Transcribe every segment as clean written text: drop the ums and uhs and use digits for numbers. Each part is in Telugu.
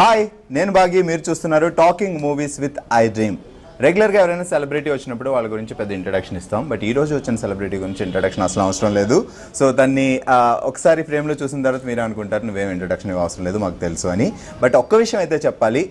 హాయ్, నేను బాగి. మీరు చూస్తున్నారు talking movies with I dream. రెగ్యులర్గా ఎవరైనా సెలబ్రిటీ వచ్చినప్పుడు వాళ్ళ గురించి పెద్ద ఇంట్రడక్షన్ ఇస్తాం. బట్ ఈ రోజు వచ్చిన సెలబ్రిటీ గురించి ఇంట్రడక్షన్ అసలు అవసరం లేదు. సో దాన్ని ఒకసారి ఫ్రేమ్లో చూసిన తర్వాత మీరే అనుకుంటారు నువ్వేం ఇంట్రడక్షన్ అవసరం లేదు మాకు తెలుసు అని. బట్ ఒక్క విషయం అయితే చెప్పాలి,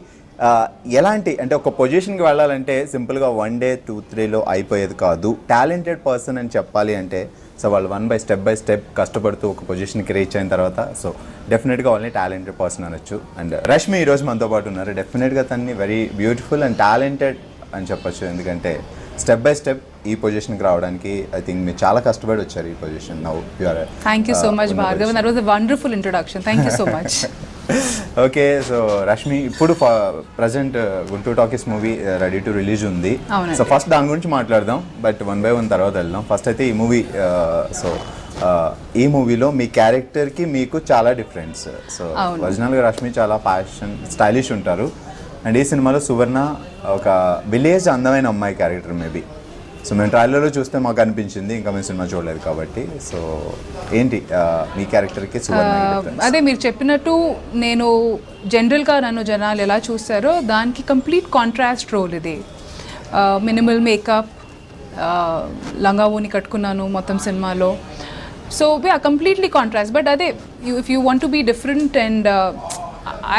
ఎలాంటి అంటే ఒక పొజిషన్కి వెళ్ళాలంటే సింపుల్గా 1 day 2 3లో అయిపోయేది కాదు. టాలెంటెడ్ పర్సన్ అని చెప్పాలి అంటే సో వాళ్ళు స్టెప్ బై స్టెప్ కష్టపడుతూ ఒక పొజిషన్కి రీచ్ అయిన తర్వాత సో డెఫినెట్గా వాళ్ళని టాలెంటెడ్ పర్సన్ అనొచ్చు. అండ్ రష్మి ఈరోజు మనతో పాటు ఉన్నారు. డెఫినెట్గా తన్ని వెరీ బ్యూటిఫుల్ అండ్ టాలెంటెడ్ అని చెప్పొచ్చు. ఎందుకంటే స్టెప్ బై స్టెప్ ఈ పొజిషన్కి రావడానికి ఐ థింక్ మీరు చాలా కష్టపడి వచ్చారు ఈ position. Now you are. Thank you so much Bhargav, that was a wonderful introduction. Thank you so much. Okay, so Rashmi ఇప్పుడు present Guntur Talkies movie ready to release ఉంది. సో ఫస్ట్ దాని గురించి మాట్లాడదాం, బట్ 1 by 1 తర్వాత వెళ్దాం. ఫస్ట్ అయితే ఈ మూవీ, సో ఈ మూవీలో మీ క్యారెక్టర్కి మీకు చాలా డిఫరెన్స్. సో ఒరిజినల్గా రష్మి చాలా ఫ్యాషన్ స్టైలిష్ ఉంటారు. అండ్ ఈ సినిమాలో సువర్ణ ఒక విలేజ్ అందమైన అమ్మాయి క్యారెక్టర్ మేబీ. సో మేము ట్రైలర్లో చూస్తే మాకు అనిపించింది, ఇంకా మేము సినిమా చూడలేదు కాబట్టి. సో ఏంటి మీ క్యారెక్టర్కి సువర్ణ? అదే మీరు చెప్పినట్టు నేను జనరల్గా నన్ను జనాలు ఎలా చూస్తారో దానికి కంప్లీట్ కాంట్రాస్ట్ రోల్ ఇది. మినిమల్ మేకప్, లంగా ఓని కట్టుకున్నాను మొత్తం సినిమాలో. So completely contrast. బట్ అదే if you want to be different and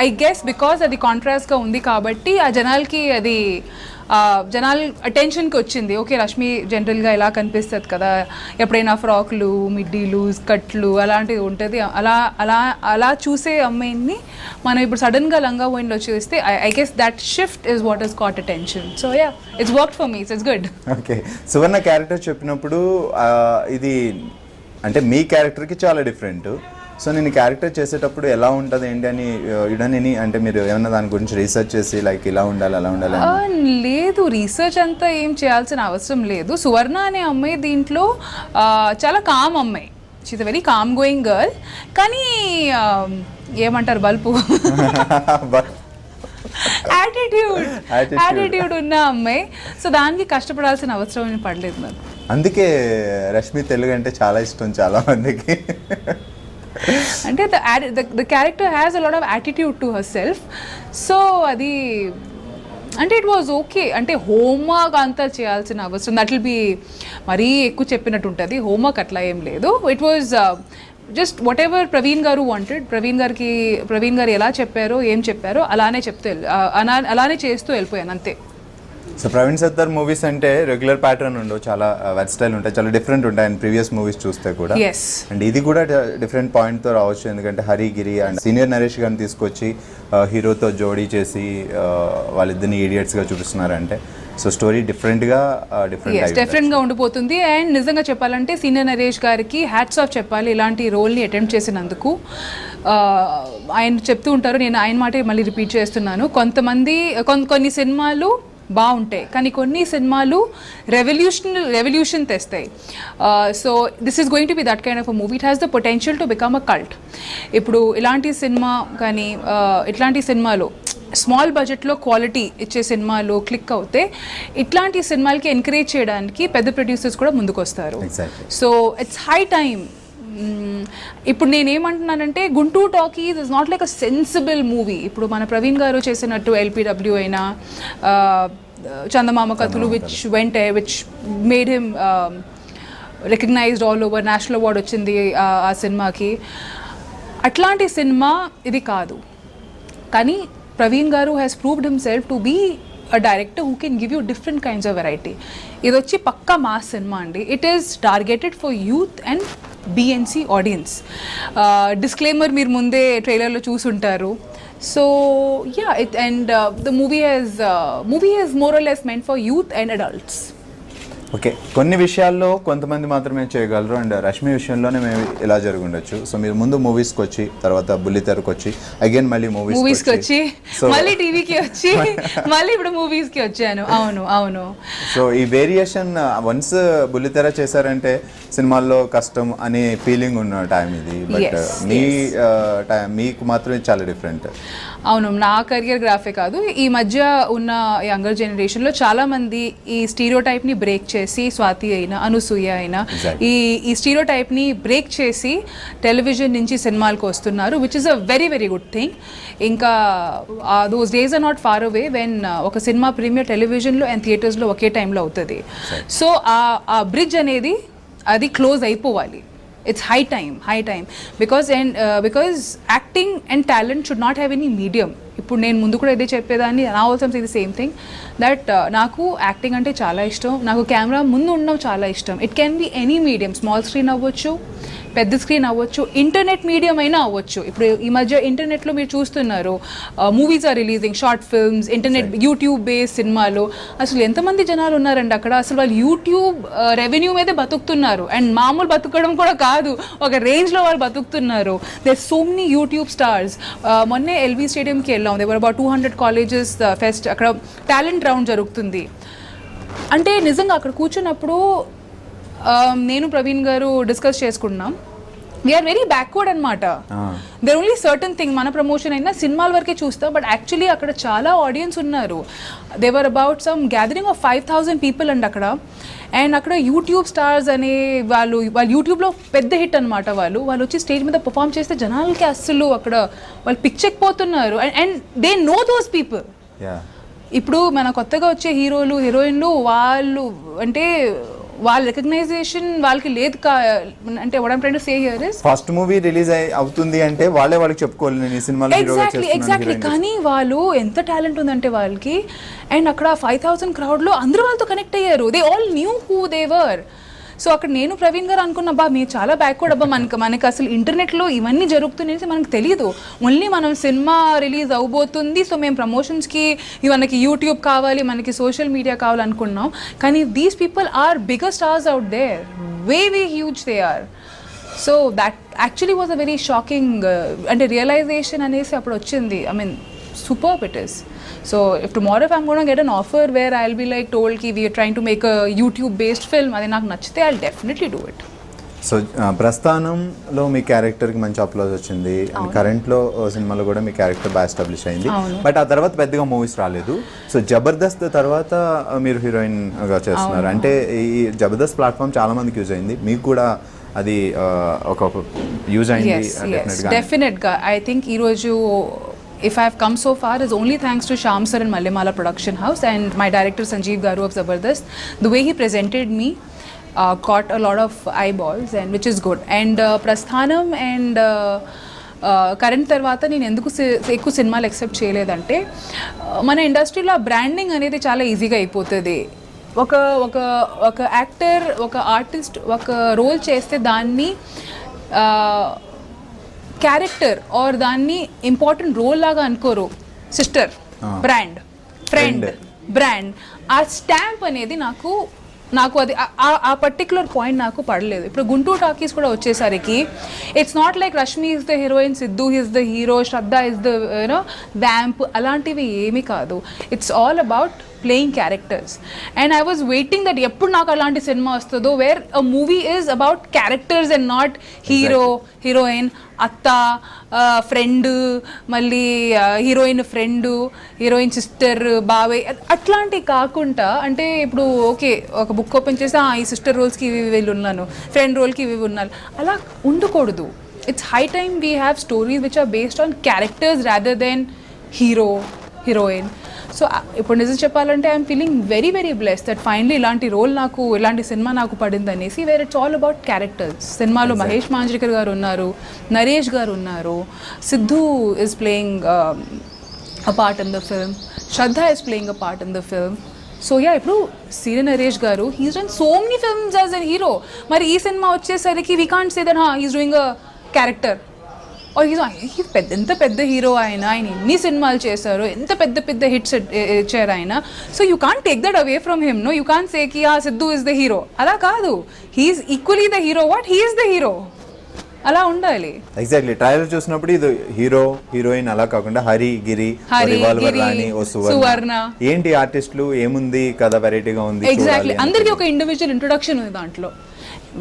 I guess because అది కాంట్రాస్ట్గా ఉంది కాబట్టి ఆ జనాలకి అది జనాలు అటెన్షన్కి వచ్చింది. ఓకే, రష్మి జనరల్గా ఎలా కనిపిస్తుంది కదా, ఎప్పుడైనా ఫ్రాక్లు, మిడ్డీలు, స్కర్ట్లు అలాంటివి ఉంటుంది. అలా చూసే అమ్మాయిని మనం ఇప్పుడు సడన్గా లంగా ఓయిన్లో చూస్తే I guess that shift is what is caught attention. So yeah, it's work for me, it's good. Okay, Suvarna character చెప్పినప్పుడు ఇది అంటే మీ క్యారెక్టర్కి చాలా డిఫరెంట్. సో నేను క్యారెక్టర్ చేసేటప్పుడు ఎలా ఉంటుంది ఏంటి అని ఇడని అంటే మీరు ఏమన్నా దాని గురించి రీసెర్చ్ చేసి లైక్ ఇలా ఉండాలి అలా ఉండాలి? లేదు, రీసెర్చ్ అంతా ఏం చేయాల్సిన అవసరం లేదు. సువర్ణ అనే అమ్మాయి దీంట్లో చాలా కామ్ అమ్మాయి. She's a very calm going girl. కానీ ఏమంటారు బల్పు యాటిట్యూడ్ ఉన్న అమ్మాయి. సో దానికి కష్టపడాల్సిన అవసరం ఏం పడలేదు నాకు. అందుకే రష్మి తెలుగు అంటే చాలా ఇష్టం చాలా మందికి. అంటే the character has a lot of attitude to herself. So అది అంటే ఇట్ వాజ్ ఓకే. అంటే హోంవర్క్ అంతా చేయాల్సిన అవసరం, దట్ విల్ బి మరీ ఎక్కువ చెప్పినట్టు ఉంటుంది. హోంవర్క్ అట్లా ఏం లేదు. It was just what ever Praveen గారు వాంటెడ్, ప్రవీణ్ గారు ఎలా చెప్పారో ఏం చెప్పారో అలానే అలానే చేస్తూ వెళ్ళిపోయాను అంతే. సో ప్రవీణ్ సత్తర్ మూవీస్ అంటే రెగ్యులర్ ప్యాటర్న్ ఉండవు, చాలా వెర్సటైల్ ఉంటాయి, చాలా డిఫరెంట్ ఉంటాయి అండ్ ప్రీవియస్ మూవీస్ చూస్తే కూడా. అండ్ ఇది కూడా డిఫరెంట్ పాయింట్తో రావచ్చు. ఎందుకంటే హరిగిరి అండ్ సీనియర్ నరేష్ గారిని తీసుకొచ్చి హీరోతో జోడీ చేసి వాళ్ళిద్దరిని ఈడియట్స్గా చూపిస్తున్నారంటే సో స్టోరీ డిఫరెంట్గా ఉండిపోతుంది. అండ్ నిజంగా చెప్పాలంటే సీనియర్ నరేష్ గారికి హ్యాట్స్ ఆఫ్ చెప్పాలి ఇలాంటి రోల్ని అటెంప్ట్ చేసినందుకు. ఆయన చెప్తూ ఉంటారు, నేను ఆయన మాటే మళ్ళీ రిపీట్ చేస్తున్నాను, కొన్ని సినిమాలు బాగుంటాయి కానీ కొన్ని సినిమాలు రెవల్యూషన్ తెస్తాయి. So this is going to B that kind of a movie. It has the potential to become a cult. ఇప్పుడు ఇలాంటి సినిమా కానీ ఇట్లాంటి సినిమాలు స్మాల్ బడ్జెట్లో క్వాలిటీ ఇచ్చే సినిమాలు క్లిక్ అవుతే ఇట్లాంటి సినిమాలకి ఎంకరేజ్ చేయడానికి పెద్ద ప్రొడ్యూసర్స్ కూడా ముందుకు వస్తారు. So it's high time. ఇప్పుడు నేనేమంటున్నానంటే Guntur Talkies is not like a sensible movie. ఇప్పుడు మన ప్రవీణ్ గారు చేసినట్టు LPW అయినా Chandamama Kathalu which made him recognized all over, national award వచ్చింది ఆ సినిమాకి. అట్లాంటి సినిమా ఇది కాదు. కానీ Praveen garu has proved himself to be a director who can give you different kinds of variety. ఇది వచ్చి పక్కా మాస్ సినిమా అండి. It is targeted for youth and BNC audience. Disclaimer మీరు ముందే ట్రైలర్లో చూసుంటారు. So yeah, the movie is more or less meant for youth and adults. Okay, కొన్ని విషయాల్లో కొంతమంది మాత్రమే చేయగలరు అండ్ రష్మి విషయంలోనే మేము ఇలా జరుగుండొచ్చు. సో మీరు ముందు మూవీస్కి వచ్చి తర్వాత బుల్లితెరకు వచ్చి అగైన్ మళ్ళీ మూవీస్కి వచ్చి మళ్ళీ టీవీకి వచ్చి మళ్ళీ ఇప్పుడు మూవీస్కి వచ్చాను. అవును. సో ఈ వేరియేషన్ వన్స్ బుల్లితెర చేశారంటే సినిమాల్లో కష్టం అనే ఫీలింగ్ ఉన్న టైం ఇది, బట్ మీకు మాత్రం చాలా డిఫరెంట్. అవును, నా కెరియర్ గ్రాఫే కాదు, ఈ మధ్య ఉన్న యంగర్ జనరేషన్లో చాలామంది ఈ స్టీరియోటైప్ని బ్రేక్ చేసి, స్వాతి అయినా అనసూయ అయినా ఈ స్టీరియోటైప్ని బ్రేక్ చేసి టెలివిజన్ నుంచి సినిమాలకు వస్తున్నారు, which is a very very good thing. ఇంకా those days are not far away when ఒక సినిమా ప్రీమియర్ టెలివిజన్లో అండ్ థియేటర్స్లో ఒకే టైంలో అవుతుంది. సో ఆ బ్రిడ్జ్ అనేది అది క్లోజ్ అయిపోవాలి. It's high time because acting and talent should not have any medium. ఇప్పుడు నేను ముందు కూడా ఇదే చెప్పేదాన్ని, నా also say the same thing that నాకు యాక్టింగ్ అంటే చాలా ఇష్టం, నాకు కెమెరా ముందు ఉండడం చాలా ఇష్టం. It can be any medium, small screen అవ్వచ్చు, పెద్ద స్క్రీన్ అవ్వచ్చు, ఇంటర్నెట్ మీడియం అయినా అవ్వచ్చు. ఇప్పుడు ఈ మధ్య ఇంటర్నెట్లో మీరు చూస్తున్నారు, movies are releasing, short films, internet, YouTube based సినిమాలు. అసలు ఎంతమంది జనాలు ఉన్నారండి అక్కడ, అసలు వాళ్ళు యూట్యూబ్ రెవెన్యూ మీదే బతుకుతున్నారు. అండ్ మామూలు బతుకడం కూడా కాదు, ఒక రేంజ్లో వాళ్ళు బతుకుతున్నారు. There so many YouTube stars. మొన్నే ఎల్బీ స్టేడియంకి వెళ్ళాం, దేవర్ అబౌట్ 200 కాలేజెస్ ఫెస్ట్, అక్కడ టాలెంట్ రౌండ్ జరుగుతుంది. అంటే నిజంగా అక్కడ కూర్చున్నప్పుడు నేను ప్రవీణ్ గారు డిస్కస్ చేసుకున్నాం, వీఆర్ వెరీ బ్యాక్వర్డ్ అనమాట. దేర్ ఓన్లీ సర్టన్ థింగ్, మన ప్రమోషన్ అయినా సినిమాల వరకే చూస్తాం, బట్ యాక్చువల్లీ అక్కడ చాలా ఆడియన్స్ ఉన్నారు. There were about some gathering of 5,000 people అండి అక్కడ. అండ్ అక్కడ యూట్యూబ్ స్టార్స్ అనే వాళ్ళు యూట్యూబ్లో పెద్ద హిట్ అనమాట. వాళ్ళు వచ్చి స్టేజ్ మీద పర్ఫామ్ చేస్తే జనాలకి అస్సలు అక్కడ వాళ్ళు పిచ్చెక్కిపోతున్నారు. And they know those people. ఇప్పుడు మన కొత్తగా వచ్చే హీరోలు, హీరోయిన్లు, వాళ్ళు అంటే వాళ్ళ రికగ్నైజేషన్ వాళ్ళకి లేదు. అంటే what I'm trying to say here is, first movie release అవుతుంది అంటే వాళ్ళకి చెప్పుకోవాలి నేను ఈ సినిమాలో హీరోగా చేస్తున్నాను. ఎగ్జాక్ట్లీ. కానీ వాళ్ళు ఎంత టాలెంట్ ఉందంటే వాళ్ళకి, అండ్ అక్కడ 5,000 క్రౌడ్లో అందరూ వాళ్ళతో కనెక్ట్ అయ్యారు. They all new who they were. So అక్కడ నేను ప్రవీణ్ గారు అనుకున్నా, బా మీరు చాలా బ్యాక్వర్డ్ అబ్బా, మనకి అసలు ఇంటర్నెట్లో ఇవన్నీ జరుగుతున్నాయి మనకు తెలియదు. ఓన్లీ మనం సినిమా రిలీజ్ అవబోతుంది, సో మేము ప్రమోషన్స్కి మనకి యూట్యూబ్ కావాలి, మనకి సోషల్ మీడియా కావాలి అనుకున్నాం. కానీ these people are bigger stars out there, way huge they are. So that actually was a very shocking అంటే రియలైజేషన్ అనేసి అప్పుడు వచ్చింది. I mean superb it is. So if tomorrow if I'm going to get an offer where I'll be like told ki we are trying to make a YouTube based film, adi నాకు నచ్చితే I'll definitely do it. So ప్రస్థానంలో మీ క్యారెక్టర్కి మంచి అప్లోజ్ వచ్చింది, అండ్ కరెంట్లో సినిమాలో కూడా మీ క్యారెక్టర్ బాగా ఎస్టాబ్లిష్ అయింది. బట్ ఆ తర్వాత పెద్దగా మూవీస్ రాలేదు. సో జబర్దస్త్ తర్వాత మీరు హీరోయిన్గా చేస్తున్నారు. అంటే ఈ జబర్దస్త్ ప్లాట్ఫామ్ చాలా మందికి యూజ్ అయింది, మీకు కూడా అది ఒక యూజ్ అయింది. డెఫినెట్గా ఐ థింక్ ఈరోజు if I have come so far is only thanks to Shyam Sir and Mallimala Production House and my director Sanjeev Garu of Zabardast. The way he presented me caught a lot of eyeballs, and which is good. And Prasthanam and current తర్వాత నేను ఎందుకు ఎక్కువ సినిమాలు ఎక్సెప్ట్ చేయలేదంటే, మన ఇండస్ట్రీలో బ్రాండింగ్ అనేది చాలా ఈజీగా అయిపోతుంది. ఒక యాక్టర్, ఒక ఆర్టిస్ట్ ఒక రోల్ చేస్తే దాన్ని క్యారెక్టర్ ఆర్ దాన్ని ఇంపార్టెంట్ రోల్ లాగా అనుకోరు. సిస్టర్, బ్రాండ్, ఫ్రెండ్, బ్రాండ్, ఆ స్టాంప్ అనేది నాకు అది ఆ పర్టిక్యులర్ పాయింట్ నాకు పడలేదు. ఇప్పుడు గుంటూరు టాకీస్ కూడా వచ్చేసరికి it's not like Rashmi is the heroine, Siddhu is the hero, Shraddha is the vamp, అలాంటివి ఏమీ కాదు. It's all about playing characters. And I was waiting that ఎప్పుడు నాకు అలాంటి సినిమా వస్తుందో where a movie is about characters and not hero, heroine, అత్త, ఫ్రెండ్, మళ్ళీ హీరోయిన్ ఫ్రెండు, హీరోయిన్ సిస్టర్, బాబాయ్, అట్లాంటివి కాకుండా, అంటే ఇప్పుడు ఓకే ఒక బుక్ ఓపెన్ చేసి ఈ సిస్టర్ రోల్స్కి ఇవి వీళ్ళు ఉన్నాను, ఫ్రెండ్ రోల్కి ఇవి ఉన్నాను, అలా ఉండకూడదు. It's high time we have stories which are based on characters rather than hero, heroine. So ఇప్పుడు నిజం చెప్పాలంటే I'm feeling very very blessed that finally ఇలాంటి రోల్ నాకు, ఇలాంటి సినిమా నాకు పడింది అనేసి. Where it's all about characters. సినిమాలో మహేష్ మాంజ్రేకర్ గారు ఉన్నారు, నరేష్ గారు ఉన్నారు, Siddhu is playing a part in the film, Shraddha is playing a part in the film. So yeah, ఇప్పుడు సీరియల్ నరేష్ గారు he's done so many films as a hero. మరి ఈ సినిమా వచ్చేసరికి we can't say that he's doing a character. ఎంత పెద్ద హీరో ఆయన ఎన్ని సినిమాలు చేశారు, ఎంత పెద్ద హిట్స్ ఇచ్చారు ఆయన. So you can't take that away from him. No, you can't say కి సిద్ధు ఇస్ ద హీరో. అలా కాదు, he's equally the hero what he's the hero, అలా ఉండాలి. ఎగ్జాక్ట్లీ. ట్రైలర్ చూసినప్పుడు ఇది హీరో, హీరోయిన్ అలా కాకుండా హరి, గిరి, రాణి, ఓ సువర్ణ, ఏంటి ఆర్టిస్టులు, ఏముంది కదా, వెరైటీగా ఉంది. ఎగ్జాక్ట్లీ. అందరికీ ఒక ఇండివిజువల్ ఇంట్రొడక్షన్ ఉంది దాంట్లో.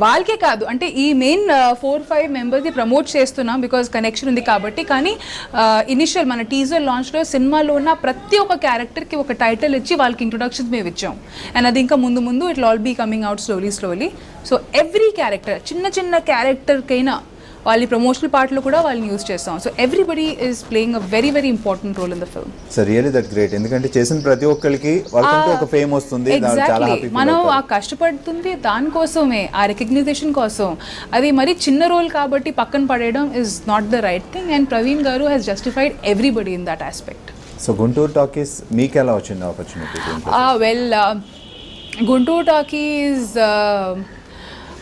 వాళ్ళకే కాదు, అంటే ఈ మెయిన్ 4-5 మెంబర్స్ని ప్రమోట్ చేస్తున్నాం బికాజ్ కనెక్షన్ ఉంది కాబట్టి. కానీ ఇనిషియల్ మన టీజర్ లాంచ్లో సినిమాలో ఉన్న ప్రతి ఒక్క క్యారెక్టర్కి ఒక టైటిల్ ఇచ్చి వాళ్ళకి ఇంట్రొడక్షన్స్ మేము ఇచ్చాం. అండ్ అది ఇంకా ముందు ముందు it all be coming out slowly. So every character, చిన్న క్యారెక్టర్కైనా వాళ్ళ ప్రమోషనల్ పార్ట్లో కూడా వాళ్ళని యూజ్ చేస్తాం. So everybody is playing a very very important role in the film. So really that great. ఎందుకంటే చేసిన ప్రతి ఒక్కరికి వాళ్ళకంటూ ఒక ఫేమ్ వస్తుంది. చాలా హ్యాపీ. మనం ఆ కష్టపడుతుంది దానికోసమే, ఆ రికగ్నైజేషన్ కోసం. అది మరి చిన్న రోల్ కాబట్టి పక్కన పడేయడం is not the right thing. And Praveen garu has justified everybody in that aspect. So Guntur Talkies మీకు ఎలా వచ్చింది ఆపర్చునిటీ? వెల్, గుంటూరు టాకీస్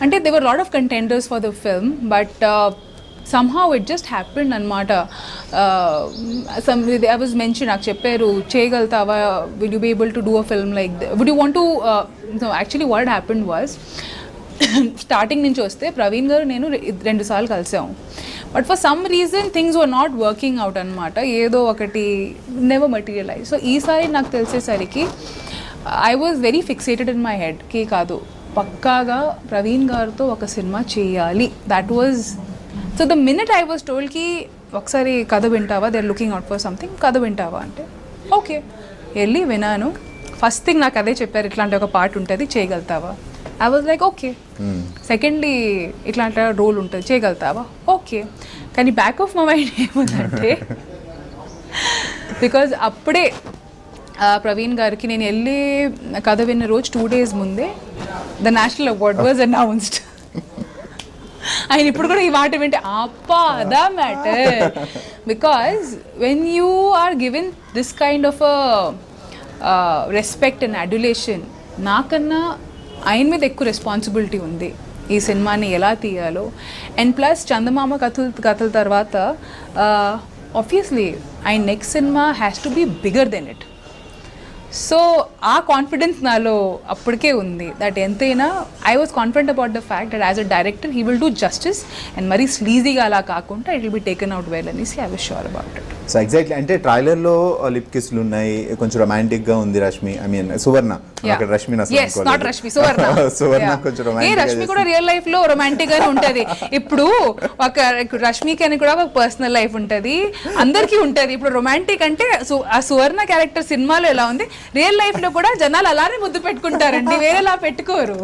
అంటే there were a lot of contenders for the film, but somehow it just happened anamata. I was mentioned, నాకు చెప్పారు చేయగలుగుతావా, will you be able to do a film like that, would you want to no, actually what happened was starting నుంచి వస్తే ప్రవీణ్ గారు నేను 2 సార్లు కలిసాము. But for some reason things were not working out అనమాట. ఏదో ఒకటి నెవర్ మెటీరియలైజ్. సో ఈసారి నాకు తెలిసేసరికి I was very fixated in my head కి కాదు, పక్కాగా ప్రవీణ్ గారితో ఒక సినిమా చేయాలి. That was so the minute I was told కి ఒకసారి కథ వింటావా, they are looking out for something, కథ వింటావా అంటే ఓకే వెళ్ళి విన్నాను. ఫస్ట్ థింగ్ నాకు అదే చెప్పారు, ఇట్లాంటి ఒక పార్ట్ ఉంటుంది చేయగలుగుతావా. I was like okay. Secondly ఇట్లాంటి రోల్ ఉంటుంది చేయగలుగుతావా, ఓకే. కానీ బ్యాక్ ఆఫ్ మై మైండ్ ఏముందంటే బికాజ్ అప్పుడే ప్రవీణ్ గారికి నేను వెళ్ళి కథ విన్న రోజు 2 days ముందే the national award was announced. ఆయన ఇప్పుడు కూడా ఈ మాట వింటే అప్పా the matter. Because when you are given this kind of respect and adulation, నాకన్నా ఆయన మీద ఎక్కువ రెస్పాన్సిబిలిటీ ఉంది ఈ సినిమాని ఎలా తీయాలో. అండ్ ప్లస్ చందమామ కథల తర్వాత ఆబ్వియస్లీ ఆయన నెక్స్ట్ సినిమా has to be bigger than it. So ఆ కాన్ఫిడెన్స్ నాలో అప్పటికే ఉంది. దట్ ఎంతైనా I was confident about the fact that as a director he will do justice and మరీ స్లీజీగా అలా కాకుండా it will be taken out well అనేసి I was sure about it. So exactly అంటే ట్రైలర్లో లిప్ కిస్లు ఉన్నాయి, కొంచెం రొమాంటిక్గా ఉంది రష్మి, ఐ మీన్ సువర్ణ. అక్కడ రష్మి సువర్ణ కొంచెం రష్మి కూడా రియల్ లైఫ్ లో రొమాంటిక్ గానే ఉంటది. ఇప్పుడు ఒక రష్మికి అని కూడా ఒక పర్సనల్ లైఫ్ ఉంటది, అందరికీ ఉంటది. ఇప్పుడు రొమాంటిక్ అంటే ఆ సువర్ణ క్యారెక్టర్ సినిమాలో ఎలా ఉంది, రియల్ లైఫ్ లో కూడా జనాలు అలానే ముద్దు పెట్టుకుంటారండి, వేరేలా పెట్టుకోరు.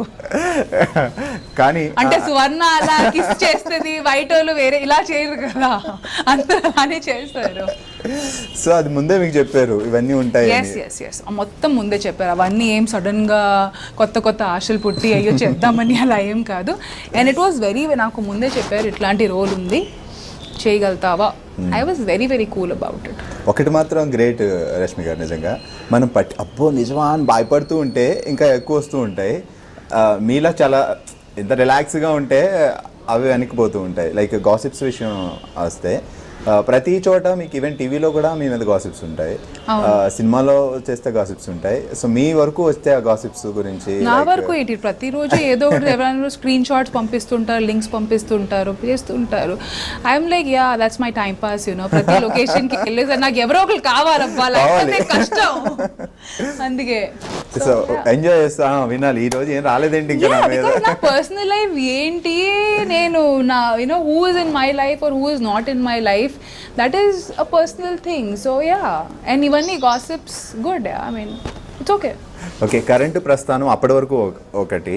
కానీ అంటే సువర్ణ అలా కిస్ చేస్తుంది, వైట్ వాళ్ళు వేరే ఇలా చేయరు కదా, అందరూ అలానే చేస్తారు. సో అది ముందే మీకు చెప్పారు ఇవన్నీ ఉంటాయి? ఎస్ మొత్తం ముందే చెప్పారు. అవన్నీ ఏం సడన్ గా కొత్త ఆశలు పుట్టి అయ్యో చేద్దామని అలా ఏం కాదు. అండ్ ఇట్ వాస్ వెరీ, నాకు ముందే చెప్పారు ఇట్లాంటి రోల్ ఉంది చేయగలుగుతావా. I was very very cool about it. ఒకటి మాత్రం గ్రేట్ రష్మి గారు, నిజంగా మనం అబ్బో నిజమా అని భయపడుతూ ఉంటే ఇంకా ఎక్కువ వస్తూ ఉంటాయి. మీలా చాలా ఎంత రిలాక్స్గా ఉంటే అవి వెనక్కిపోతూ ఉంటాయి. లైక్ గాసిప్స్ విషయం వస్తే ప్రతి చోట మీకు ఈవెన్ టీవీలో కూడా మీ మీద గాసిప్స్ ఉంటాయి, సినిమాలో చేస్తే గాసిప్స్ ఉంటాయి. సో మీ వరకు వస్తే ఆ గాసిప్స్ గురించి నా వరకు ఏంటి, ప్రతిరోజు ఏదో ఒకటి ఎవరైనా స్క్రీన్ షాట్స్ పంపిస్తుంటారు, లింక్స్ పంపిస్తుంటారు, చేస్తుంటారు. I'm like yeah that's my time pass, you know. ప్రతి లొకేషన్ కి వెళ్ళేసి నాకు ఎవరో ఒకరు కావాలబ్బా, లేకపోతే కష్టం. అందుకే సో ఎంజాయ్ చేస్తా వినాలి. ఈ రోజు ఏం రాలేదేంటి ఇంకా నా పర్సనల్ లైఫ్ ఏంటి, నేను నా you know who is in my life or who is not in my life, that is a personal thing. So yeah, and even gossips good, yeah, I mean it's okay. Okay, current ప్రస్థానం అప్పటి వరకు ఒకటి,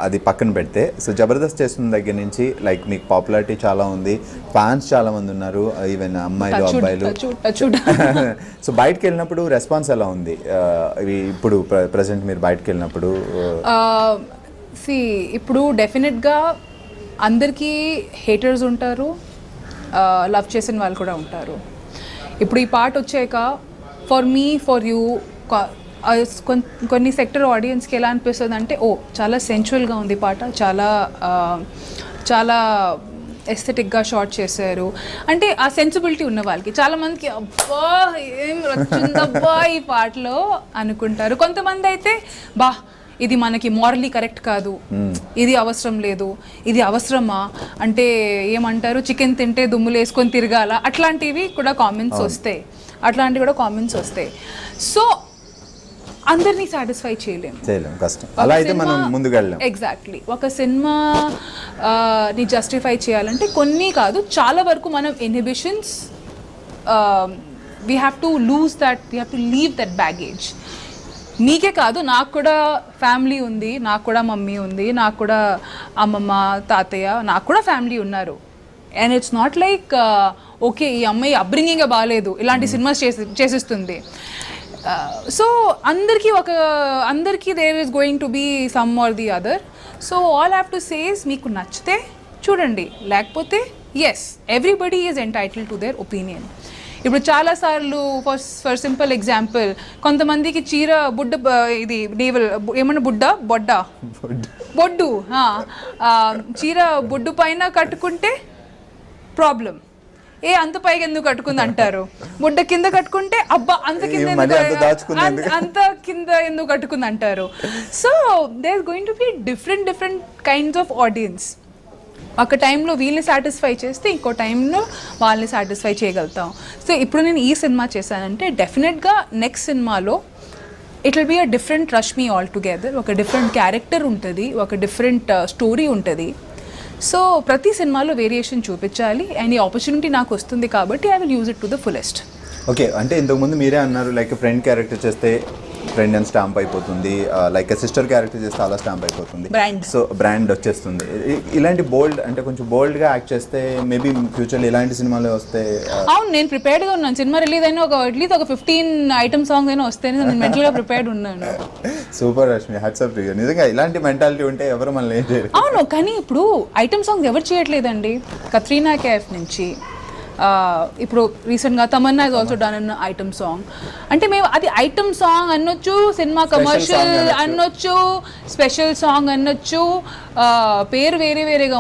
అది పక్కన పెడితే సో జబర్దస్త్ చేస్తున్న దగ్గర నుంచి లైక్ మీకు పాపులారిటీ చాలా ఉంది, ఫ్యాన్స్ చాలా మంది ఉన్నారు, ఈవెన్ అమ్మాయిలు అబ్బాయిలు. సో బయటకు వెళ్ళినప్పుడు రెస్పాన్స్ ఎలా ఉంది ఇప్పుడు ప్రజెంట్ మీరు బయటకు వెళ్ళినప్పుడు? ఇప్పుడు డెఫినెట్గా అందరికీ హేటర్స్ ఉంటారు, లవ్ చేసిన వాళ్ళు కూడా ఉంటారు. ఇప్పుడు ఈ పాట వచ్చాక ఫర్ మీ ఫర్ యూ కొన్ని సెక్టర్ ఆడియన్స్కి ఎలా అనిపిస్తుంది అంటే ఓ చాలా సెన్చువల్గా ఉంది పాట, చాలా చాలా ఎస్థెటిక్గా షార్ట్ చేశారు అంటే ఆ సెన్సిబిలిటీ ఉన్న వాళ్ళకి. చాలామందికి అబ్బా ఏం వచ్చిందబ్బా ఈ పాటలో అనుకుంటారు. కొంతమంది అయితే బా ఇది మనకి మోరల్లీ కరెక్ట్ కాదు, ఇది అవసరం లేదు, ఇది అవసరమా అంటే ఏమంటారు చికెన్ తింటే దుమ్ములు వేసుకొని తిరగాల, అట్లాంటివి కూడా కామెంట్స్ వస్తాయి. సో అందరినీ సాటిస్ఫై చేయలేము, కష్టం. అలా అయితే మనం ముందుకు వెళ్ళాం. ఎగ్జాక్ట్లీ. ఒక సినిమా ని జస్టిఫై చేయాలంటే కొన్ని కాదు, చాలా వరకు మనం inhibitions we have to lose that, we have to leave that baggage. మీకే కాదు, నాకు కూడా ఫ్యామిలీ ఉంది, నాకు కూడా మమ్మీ ఉంది, నాకు కూడా అమ్మమ్మ తాతయ్య, నాకు కూడా ఫ్యామిలీ ఉన్నారు. And it's not like okay ఈ అమ్మాయి అప్బ్రింగింగే బాగాలేదు ఇలాంటి సినిమాస్ చేసేస్తుంది. సో అందరికీ there is going to be some or the other. So all have to says మీకు నచ్చితే చూడండి, లేకపోతే as everybody is entitle to their opinion. ఇప్పుడు చాలాసార్లు ఫర్ సింపుల్ ఎగ్జాంపుల్, కొంతమందికి చీర ఇది నేవల్ ఏమన్నా బొడ్డు చీర బొడ్డు పైన కట్టుకుంటే ప్రాబ్లం, అంత పైకి ఎందుకు కట్టుకుంది అంటారు. బుడ్డ కింద కట్టుకుంటే అబ్బా అంత కింద అంత కింద ఎందుకు కట్టుకుంది అంటారు. So there is going to be different kinds of audience. ఒక టైంలో వీళ్ళని సాటిస్ఫై చేస్తే ఇంకో టైంలో వాళ్ళని సాటిస్ఫై చేయగలుగుతాం. సో ఇప్పుడు నేను ఈ సినిమా చేశానంటే డెఫినెట్గా నెక్స్ట్ సినిమాలో it will be a different Rashmi altogether. ఒక డిఫరెంట్ క్యారెక్టర్ ఉంటుంది, ఒక డిఫరెంట్ స్టోరీ ఉంటుంది. సో ప్రతి సినిమాలో వేరియేషన్ చూపించాలి అండ్ ఈ ఆపర్చునిటీ నాకు వస్తుంది కాబట్టి I will use it to the fullest. Okay, అంటే ఇంతకుముందు మీరే అన్నారు లైక్ ఫ్రెండ్ క్యారెక్టర్ చేస్తే ఫ్రెండ్ అని స్టాంప్ అయిపోతుంది, లైక్ సిస్టర్ క్యారెక్టర్ చేస్తే అలా స్టాంప్ అయిపోతుంది, సో బ్రాండ్ వచ్చేస్తుంది. ఇలాంటి బోల్డ్ అంటే కొంచెం బోల్డ్గా యాక్ట్ చేస్తే మేబీ ఫ్యూచర్లో ఇలాంటి సినిమాలు వస్తే. అవును, నేను ప్రిపేర్డ్గా ఉన్నాను. సినిమా రిలీజ్ అయినా అట్లీస్ట్ ఒక 15 ఐటమ్ సాంగ్స్ అయినా వస్తేనే నేను మెంటల్గా ప్రిపేర్డ్ ఉన్నాను. Super Rashmi, hats off to you. నిజంగా ఇలాంటి మెంటాలిటీ ఉంటే ఎవరు మనల్ని ఏం చేయరు. అవును, కానీ ఇప్పుడు ఐటమ్ సాంగ్స్ ఎవరు చేయట్లేదండి. కత్రీనా కైఫ్ నుంచి ఇప్పుడు రీసెంట్గా Tamannaah is also done an item song. అంటే మేము అది ఐటమ్ సాంగ్ అనొచ్చు, సినిమా కమర్షియల్ అనొచ్చు, స్పెషల్ సాంగ్ అనొచ్చు, పేరు వేరేగా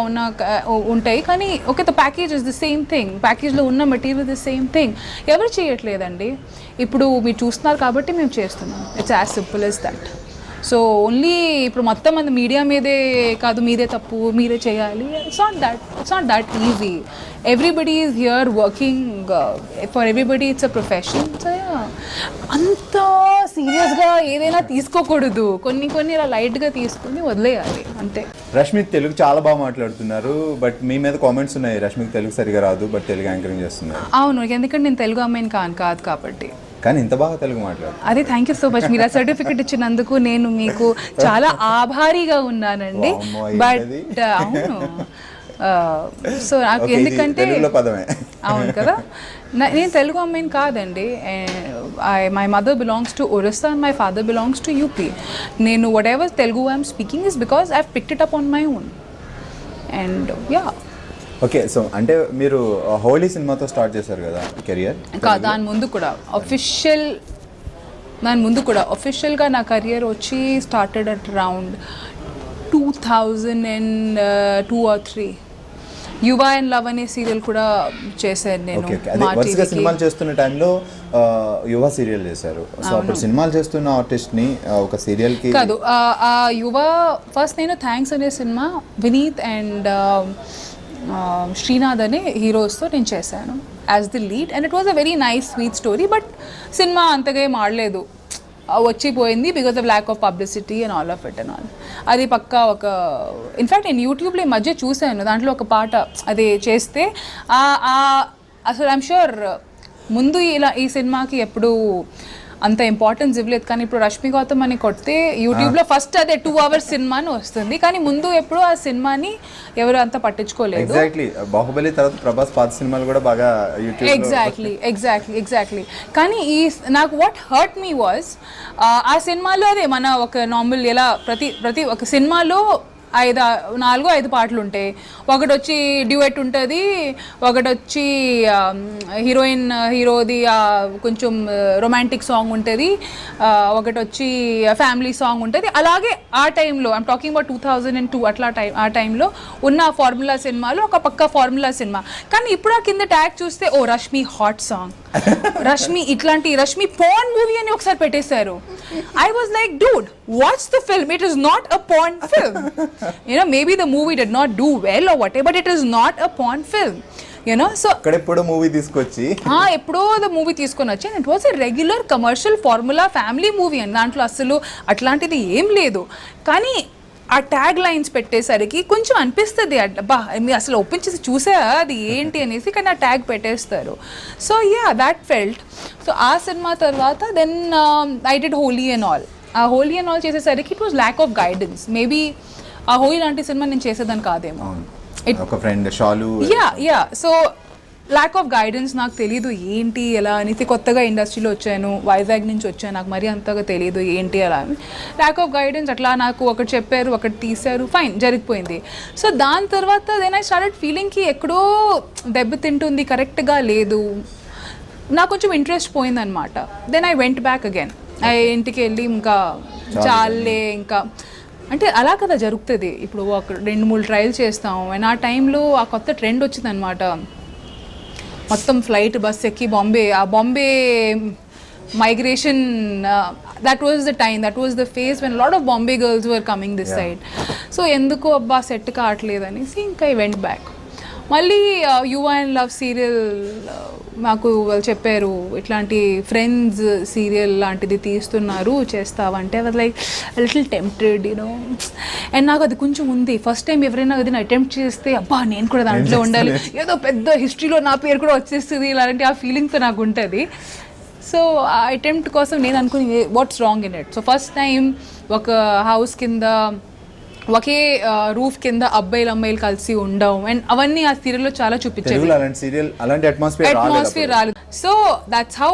ఉంటాయి. కానీ okay, the package is the same thing, ప్యాకేజ్లో ఉన్న మెటీరియల్ ద సేమ్ థింగ్. ఎవరు చేయట్లేదండి. ఇప్పుడు మీరు చూస్తున్నారు కాబట్టి మేము చేస్తున్నాం. It's as simple as that. So only ఇప్పుడు మొత్తం మంది మీడియా మీదే కాదు, మీదే తప్పు, మీరే చేయాలి. It's not that easy. Everybody is here working for everybody. It's a profession. So అంత సీరియస్గా ఏదైనా తీసుకోకూడదు. కొన్ని ఇలా లైట్గా తీసుకుని వదిలేయాలి అంతే. రష్మి తెలుగు చాలా బాగా మాట్లాడుతున్నారు, బట్ మీ మీద కామెంట్స్ ఉన్నాయి రష్మికి తెలుగు సరిగా రాదు బట్ తెలుగు యాంకరింగ్ చేస్తున్నారు. అవును, ఎందుకంటే నేను తెలుగు అమ్మాయిని కాదు కాబట్టి. కానీ ఇంత బాగా తెలుగు మాట్లాడు. అదే, థ్యాంక్ యూ సో మచ్. మీరు ఆ సర్టిఫికెట్ ఇచ్చినందుకు నేను మీకు చాలా ఆభారీగా ఉన్నానండి. బట్ అవును, సో నాకు ఎందుకంటే అవును కదా, నేను తెలుగు అమ్మాయిని కాదండి. My mother belongs to Orissa and my father belongs to UP. నేను whatever Telugu I'm speaking is because I picked it up on my own. And yeah, okay. So అంటే మీరు హోలీ సినిమాతో స్టార్ట్ చేశారు కదా కెరియర్? దాని ముందు కూడా అఫీషియల్గా నా కెరియర్ వచ్చి స్టార్టెడ్ అట్ అరౌండ్ 2002 or 3. యువ అండ్ లవ్ అనే సీరియల్ కూడా చేశాను నేను. వరుసగా సినిమాలు చేస్తున్న టైంలో యువ సీరియల్ చేశారు. సో అప్పుడు సినిమాలు చేస్తున్న ఆర్టిస్ట్ని ఒక సీరియల్కి కాదు, యువ ఫస్ట్ నేను థ్యాంక్స్ అనే సినిమా వినీత్ అండ్ శ్రీనాథ్ అనే హీరోస్తో నేను చేశాను as the lead. And it was a very nice sweet story. But సినిమా అంతగా ఏం ఆడలేదు, వచ్చిపోయింది because of lack of publicity and all of it and all. అది పక్కా ఒక ఇన్ఫ్యాక్ట్ నేను యూట్యూబ్లో ఈ మధ్య చూశాను, దాంట్లో ఒక పాట అది చేస్తే అసలు ఐమ్ షూర్ ముందు ఈ సినిమాకి ఎప్పుడు అంత ఇంపార్టెన్స్ ఇవ్వలేదు. కానీ ఇప్పుడు రష్మి గౌతమ్ అని కొడితే యూట్యూబ్లో ఫస్ట్ అదే 2 hours సినిమా అని వస్తుంది. కానీ ముందు ఎప్పుడు ఆ సినిమాని ఎవరు అంత పట్టించుకోలేదు. ఎగ్జాక్ట్లీ, బాహుబలి తర్వాత ప్రభాస్ పాత సినిమాలు కూడా బాగా యూట్యూబ్. ఎగ్జాక్ట్లీ. కానీ నాకు వాట్ హర్ట్ మీ వాజ్ ఆ సినిమాలో అదే మన ఒక నార్మల్ ఎలా ప్రతి ఒక సినిమాలో 4-5 పాటలు ఉంటాయి. ఒకటి వచ్చి డ్యూయట్ ఉంటుంది, ఒకటి వచ్చి హీరోది కొంచెం రొమాంటిక్ సాంగ్ ఉంటుంది, ఒకటి వచ్చి ఫ్యామిలీ సాంగ్ ఉంటుంది. అలాగే ఆ టైంలో ఐమ్ టాకింగ్ అబౌట్ 2002 అట్లా ఆ టైంలో ఉన్న ఫార్ములా సినిమాలో ఒక పక్క ఫార్ములా సినిమా. కానీ ఇప్పుడు ఆ కింద ట్యాగ్ చూస్తే ఓ Rashmi hot song, Rashmi porn movie అని ఒకసారి పెట్టేశారు. I was like, dude, watch the film. It is not a porn film. Maybe the movie did not do well or whatever, but it is not a porn film. You know. So అక్కడెప్పుడు మూవీ తీసుకొచ్చి ఎప్పుడో మూవీ తీసుకొని వచ్చి it was a regular commercial formula family movie అని, దాంట్లో అసలు అట్లాంటిది ఏం లేదు. కానీ ఆ ట్యాగ్ లైన్స్ పెట్టేసరికి కొంచెం అనిపిస్తుంది అబ్బా మీరు అసలు ఓపెన్ చేసి చూసా అది ఏంటి అనేసి, కానీ ఆ ట్యాగ్ పెట్టేస్తారు. So that felt. సో ఆ సినిమా తర్వాత then I did Holi and all. ఆ హోలీ అండ్ ఆల్ చేసేసరికి it was lack of guidance. Maybe ఆ హోలీ లాంటి సినిమా నేను చేసేదాన్ని కాదేమో. ఒక friend Shalu so lack of guidance, నాకు తెలీదు ఏంటి ఎలా అనేసి. కొత్తగా ఇండస్ట్రీలో వచ్చాను, వైజాగ్ నుంచి వచ్చాను, నాకు మరీ అంతగా తెలియదు ఏంటి అలా అని. ల్యాక్ ఆఫ్ గైడెన్స్, అట్లా నాకు ఒకటి చెప్పారు ఒకటి తీశారు, ఫైన్ జరిగిపోయింది. సో దాని తర్వాత దెన్ ఐ స్టార్టెడ్ ఫీలింగ్కి ఎక్కడో దెబ్బతింటుంది, కరెక్ట్గా లేదు, నాకు కొంచెం ఇంట్రెస్ట్ పోయిందనమాట. Then I went back again. ఇంటికి వెళ్ళి ఇంకా చాలే ఇంకా అంటే అలా కదా జరుగుతుంది. ఇప్పుడు ఒక 2-3 ట్రయల్ చేస్తాం అండ్ ఆ టైంలో ఆ కొత్త ట్రెండ్ వచ్చిందనమాట. మొత్తం ఫ్లైట్ బస్ ఎక్కి Bombay migration, that was the time, that was the phase when lot of Bombay girls were coming this side. So ఎందుకు అబ్బా సెట్ కావట్లేదు అనేసి ఇంకా ఐ వెంట్ బ్యాక్. మళ్ళీ యువ అండ్ లవ్ సీరియల్ మాకు వాళ్ళు చెప్పారు ఇట్లాంటి ఫ్రెండ్స్ సీరియల్ లాంటిది తీస్తున్నారు చేస్తావంటే I was like little tempted you know. And నాకు అది కొంచెం ఉంది, ఫస్ట్ టైం ఎవరైనా అది అటెంప్ట్ చేస్తే అబ్బా నేను కూడా దాంట్లో ఉండాలి, ఏదో పెద్ద హిస్టరీలో నా పేరు కూడా వచ్చేస్తుంది ఇలాంటి ఆ ఫీలింగ్తో నాకు ఉంటుంది. సో ఆ అటెంప్ట్ కోసం నేను అనుకుని what's wrong in it. So first time ఒక హౌస్ కింద ఒకే రూఫ్ కింద అమ్మాయిలు కలిసి ఉండవు అండ్ అవన్నీ ఆ సీరియల్లో చాలా చూపించారు. అట్మాస్ఫియర్ రాలేదు. So that's how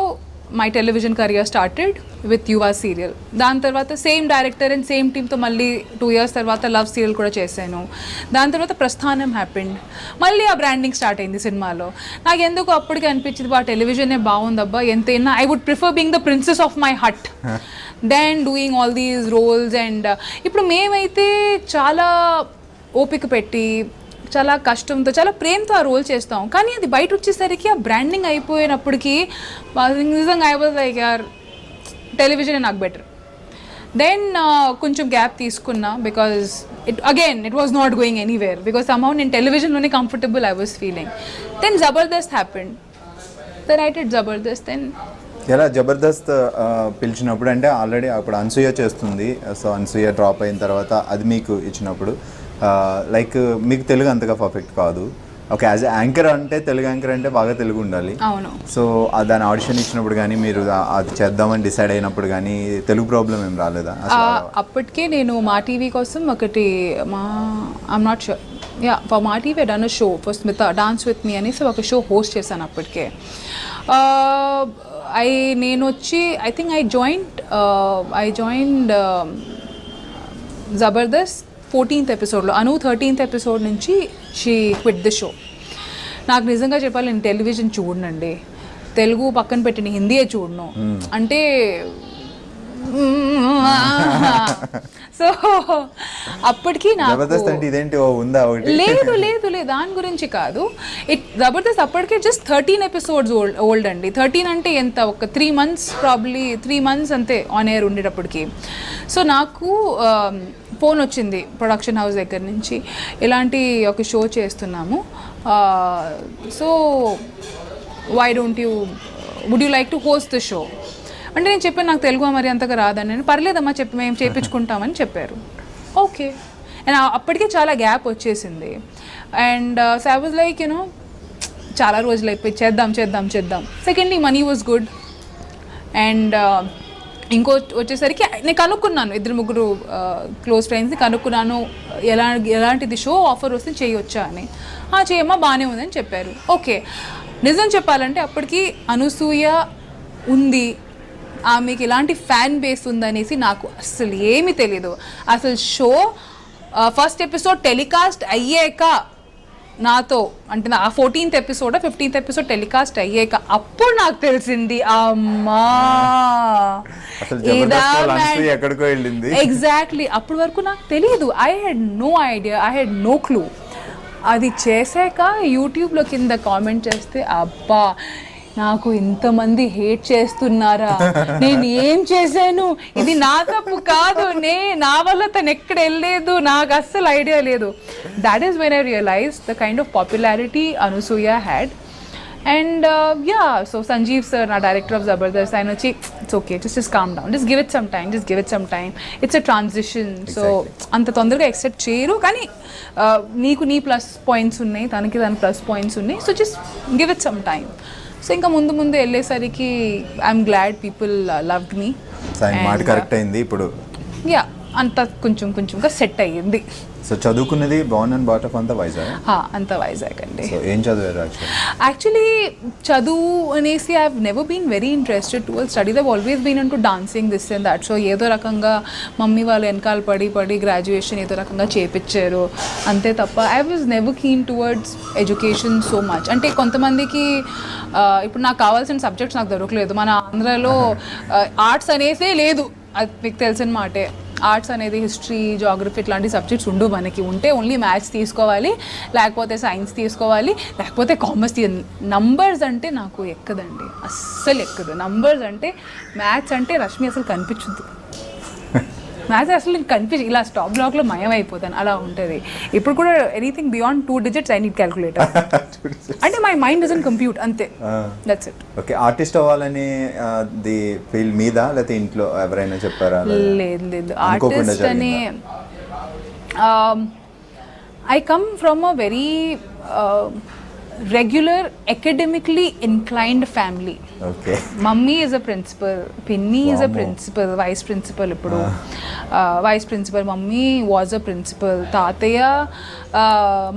my television career started with యువ సీరియల్. దాని తర్వాత సేమ్ డైరెక్టర్ అండ్ సేమ్ టీమ్తో మళ్ళీ 2 years తర్వాత లవ్ సీరియల్ కూడా చేశాను. దాని తర్వాత ప్రస్థానం హ్యాపెండ్. మళ్ళీ ఆ బ్రాండింగ్ స్టార్ట్ అయింది సినిమాలో. నాకు ఎందుకు అప్పటికి అనిపించింది బా టెలివిజనే బాగుందబ్బా, ఎంతైనా I would prefer being the princess of my hut then doing all these roles. And ఇప్పుడు మేమైతే చాలా ఓపిక పెట్టి చాలా కష్టంతో చాలా ప్రేమతో ఆ రోల్ చేస్తాం, కానీ అది బయట వచ్చేసరికి ఆ బ్రాండింగ్ అయిపోయినప్పటికీ నిజంగా ఐ వాజ్ లైక్ యార్ టెలివిజన్ నాకు బెటర్. దెన్ కొంచెం గ్యాప్ తీసుకున్నా because it was not going anywhere because somehow నేను టెలివిజన్లోనే comfortable I was feeling. Then Jabardasth happened. Then I did Jabardasth. Then ఎలా జబర్దస్త్ పిలిచినప్పుడు అంటే ఆల్రెడీ అప్పుడు అనసూయ చేస్తుంది, సో అనసూయ డ్రాప్ అయిన తర్వాత అది మీకు ఇచ్చినప్పుడు లైక్ మీకు తెలుగు అంతగా పర్ఫెక్ట్ కాదు. ఓకే, యాజ్ యాంకర్ అంటే తెలుగు యాంకర్ అంటే బాగా తెలుగు ఉండాలి. అవును. సో దాని ఆడిషన్ ఇచ్చినప్పుడు కానీ మీరు అది చేద్దామని డిసైడ్ అయినప్పుడు కానీ తెలుగు ప్రాబ్లం ఏం రాలేదా? అప్పటికే నేను మా టీవీ కోసం ఒకటి I'm not sure for Maa TV done a show for Smita dance with me అనేసి ఒక షో హోస్ట్ చేశాను అప్పటికే. నేను వచ్చి I think I joined Jabardasth 14th ఎపిసోడ్లో. అను 13th ఎపిసోడ్ నుంచి షీ క్విట్ ది షో. నాకు నిజంగా చెప్పాలి నేను టెలివిజన్ చూడనండి, తెలుగు పక్కన పెట్టిన హిందీయే చూడను. అంటే సో అప్పటికి లేదు లేదు లేదు దాని గురించి కాదు. జబర్దస్త్ అప్పటికే జస్ట్ 13 episodes ఓల్డ్ అండి. 13 అంటే ఎంత, ఒక 3 months ప్రాబ్లీ 3 months అంతే ఆన్ ఎయిర్ ఉండేటప్పటికి. సో నాకు ఫోన్ వచ్చింది ప్రొడక్షన్ హౌస్ దగ్గర నుంచి, ఇలాంటి ఒక షో చేస్తున్నాము, so why don't you would you like to host the show అంటే నేను చెప్పాను నాకు తెలుగు మరి అంతగా రాదని. నేను పర్లేదమ్మా చెప్పి మేము చేయించుకుంటామని చెప్పారు. ఓకే, అండ్ అప్పటికే చాలా గ్యాప్ వచ్చేసింది. And so I was like you know చాలా రోజులు అయిపోయి చేద్దాం. Secondly money was good. And ఇంకో వచ్చేసరికి నేను కనుక్కున్నాను, 2-3 క్లోజ్ ఫ్రెండ్స్ని కనుక్కున్నాను ఎలాంటిది షో ఆఫర్ వస్తే చేయొచ్చా అని. చేయమ్మా బాగానే ఉందని చెప్పారు. ఓకే, నిజం చెప్పాలంటే అప్పటికి అనసూయ ఉంది, ఆమెకి ఇలాంటి ఫ్యాన్ బేస్ ఉందనేసి నాకు అసలు ఏమీ తెలీదు. అసలు షో ఫస్ట్ ఎపిసోడ్ టెలికాస్ట్ అయ్యాక నాతో అంటే ఆ 14th episode 15th episode telecast అయ్యాక అప్పుడు నాకు తెలిసింది అమ్మా ఎగ్జాక్ట్లీ. అప్పటి వరకు నాకు తెలియదు. I had no idea, I had no clue. అది చేశాక యూట్యూబ్లో కింద కామెంట్ చేస్తే అబ్బా నాకు ఇంతమంది హేట్ చేస్తున్నారా, నేను ఏం చేశాను, ఇది నా తప్పు కాదు, నా వల్ల తను ఎక్కడ వెళ్ళలేదు, నాకు అస్సలు ఐడియా లేదు. That is when I realize the kind of popularity Anasuya had. And so Sanjeev sir, our director of Zabardast, I know, it's okay, just calm down, just give it some time, it's a transition. So anta tondaraga accept cheyaru kani neeku nee plus points unnai, tanaki dan plus points unnai, so just give it some time. So inka mundu ellesariki I'm glad people loved me. Sign మాట కరెక్ట్ అయింది ఇప్పుడు. అంత కొంచెంగా సెట్ అయ్యింది. సో చదువుకున్నది బోర్న్ అండ్ బాట్ అప్ అంతా వైజాగ్? అంత వైజాగ్ అండి. సో ఏం చదివారు యాక్చువల్లీ? చదువు అనేసి I have never been very interested towards studies. I always been into dancing, this and that. So ఏదో రకంగా మమ్మీ వాళ్ళు వెనకాల పడి గ్రాడ్యుయేషన్ ఏదో రకంగా చేపించారు అంతే తప్ప I was never keen towards education so much. అంటే కొంతమందికి ఇప్పుడు నాకు కావాల్సిన సబ్జెక్ట్స్ నాకు దొరకలేదు. మన ఆంధ్రాలో ఆర్ట్స్ అనేసే లేదు, అది మీకు తెలిసిన మాటే. ఆర్ట్స్ అనేది హిస్టరీ, జాగ్రఫీ ఇట్లాంటి సబ్జెక్ట్స్ ఉండవు మనకి. ఉంటే ఓన్లీ మ్యాథ్స్ తీసుకోవాలి, లేకపోతే సైన్స్ తీసుకోవాలి, లేకపోతే కామర్స్ నంబర్స్ అంటే నాకు ఎక్కదండి, అస్సలు ఎక్కదు. నంబర్స్ అంటే మ్యాథ్స్ అంటే రష్మి అసలు కనిపించదు. మ్యాథ్స్ అసలు కనిపించి ఇలా స్టాప్ బ్లాక్లో మయం అయిపోతాను, అలా ఉంటుంది. ఇప్పుడు కూడా anything beyond 2 digits I need calculator. అంటే మై మైండ్ డజంట్ కంప్యూట్, అంతే, దట్స్ ఇట్. ఓకే, ఆర్టిస్ట్ అవ్వాలని ది ఫీల్డ్ మీద లేకపోతే ఇంట్లో ఎవరైనా చెప్పారా? లేదు, ఆర్టిస్ట్ అని I come from a very regular academically inclined family. Okay. Mummy is a principal, Pinny is a principal, vice principal ippudu. Vice principal, mummy was a principal. Tataya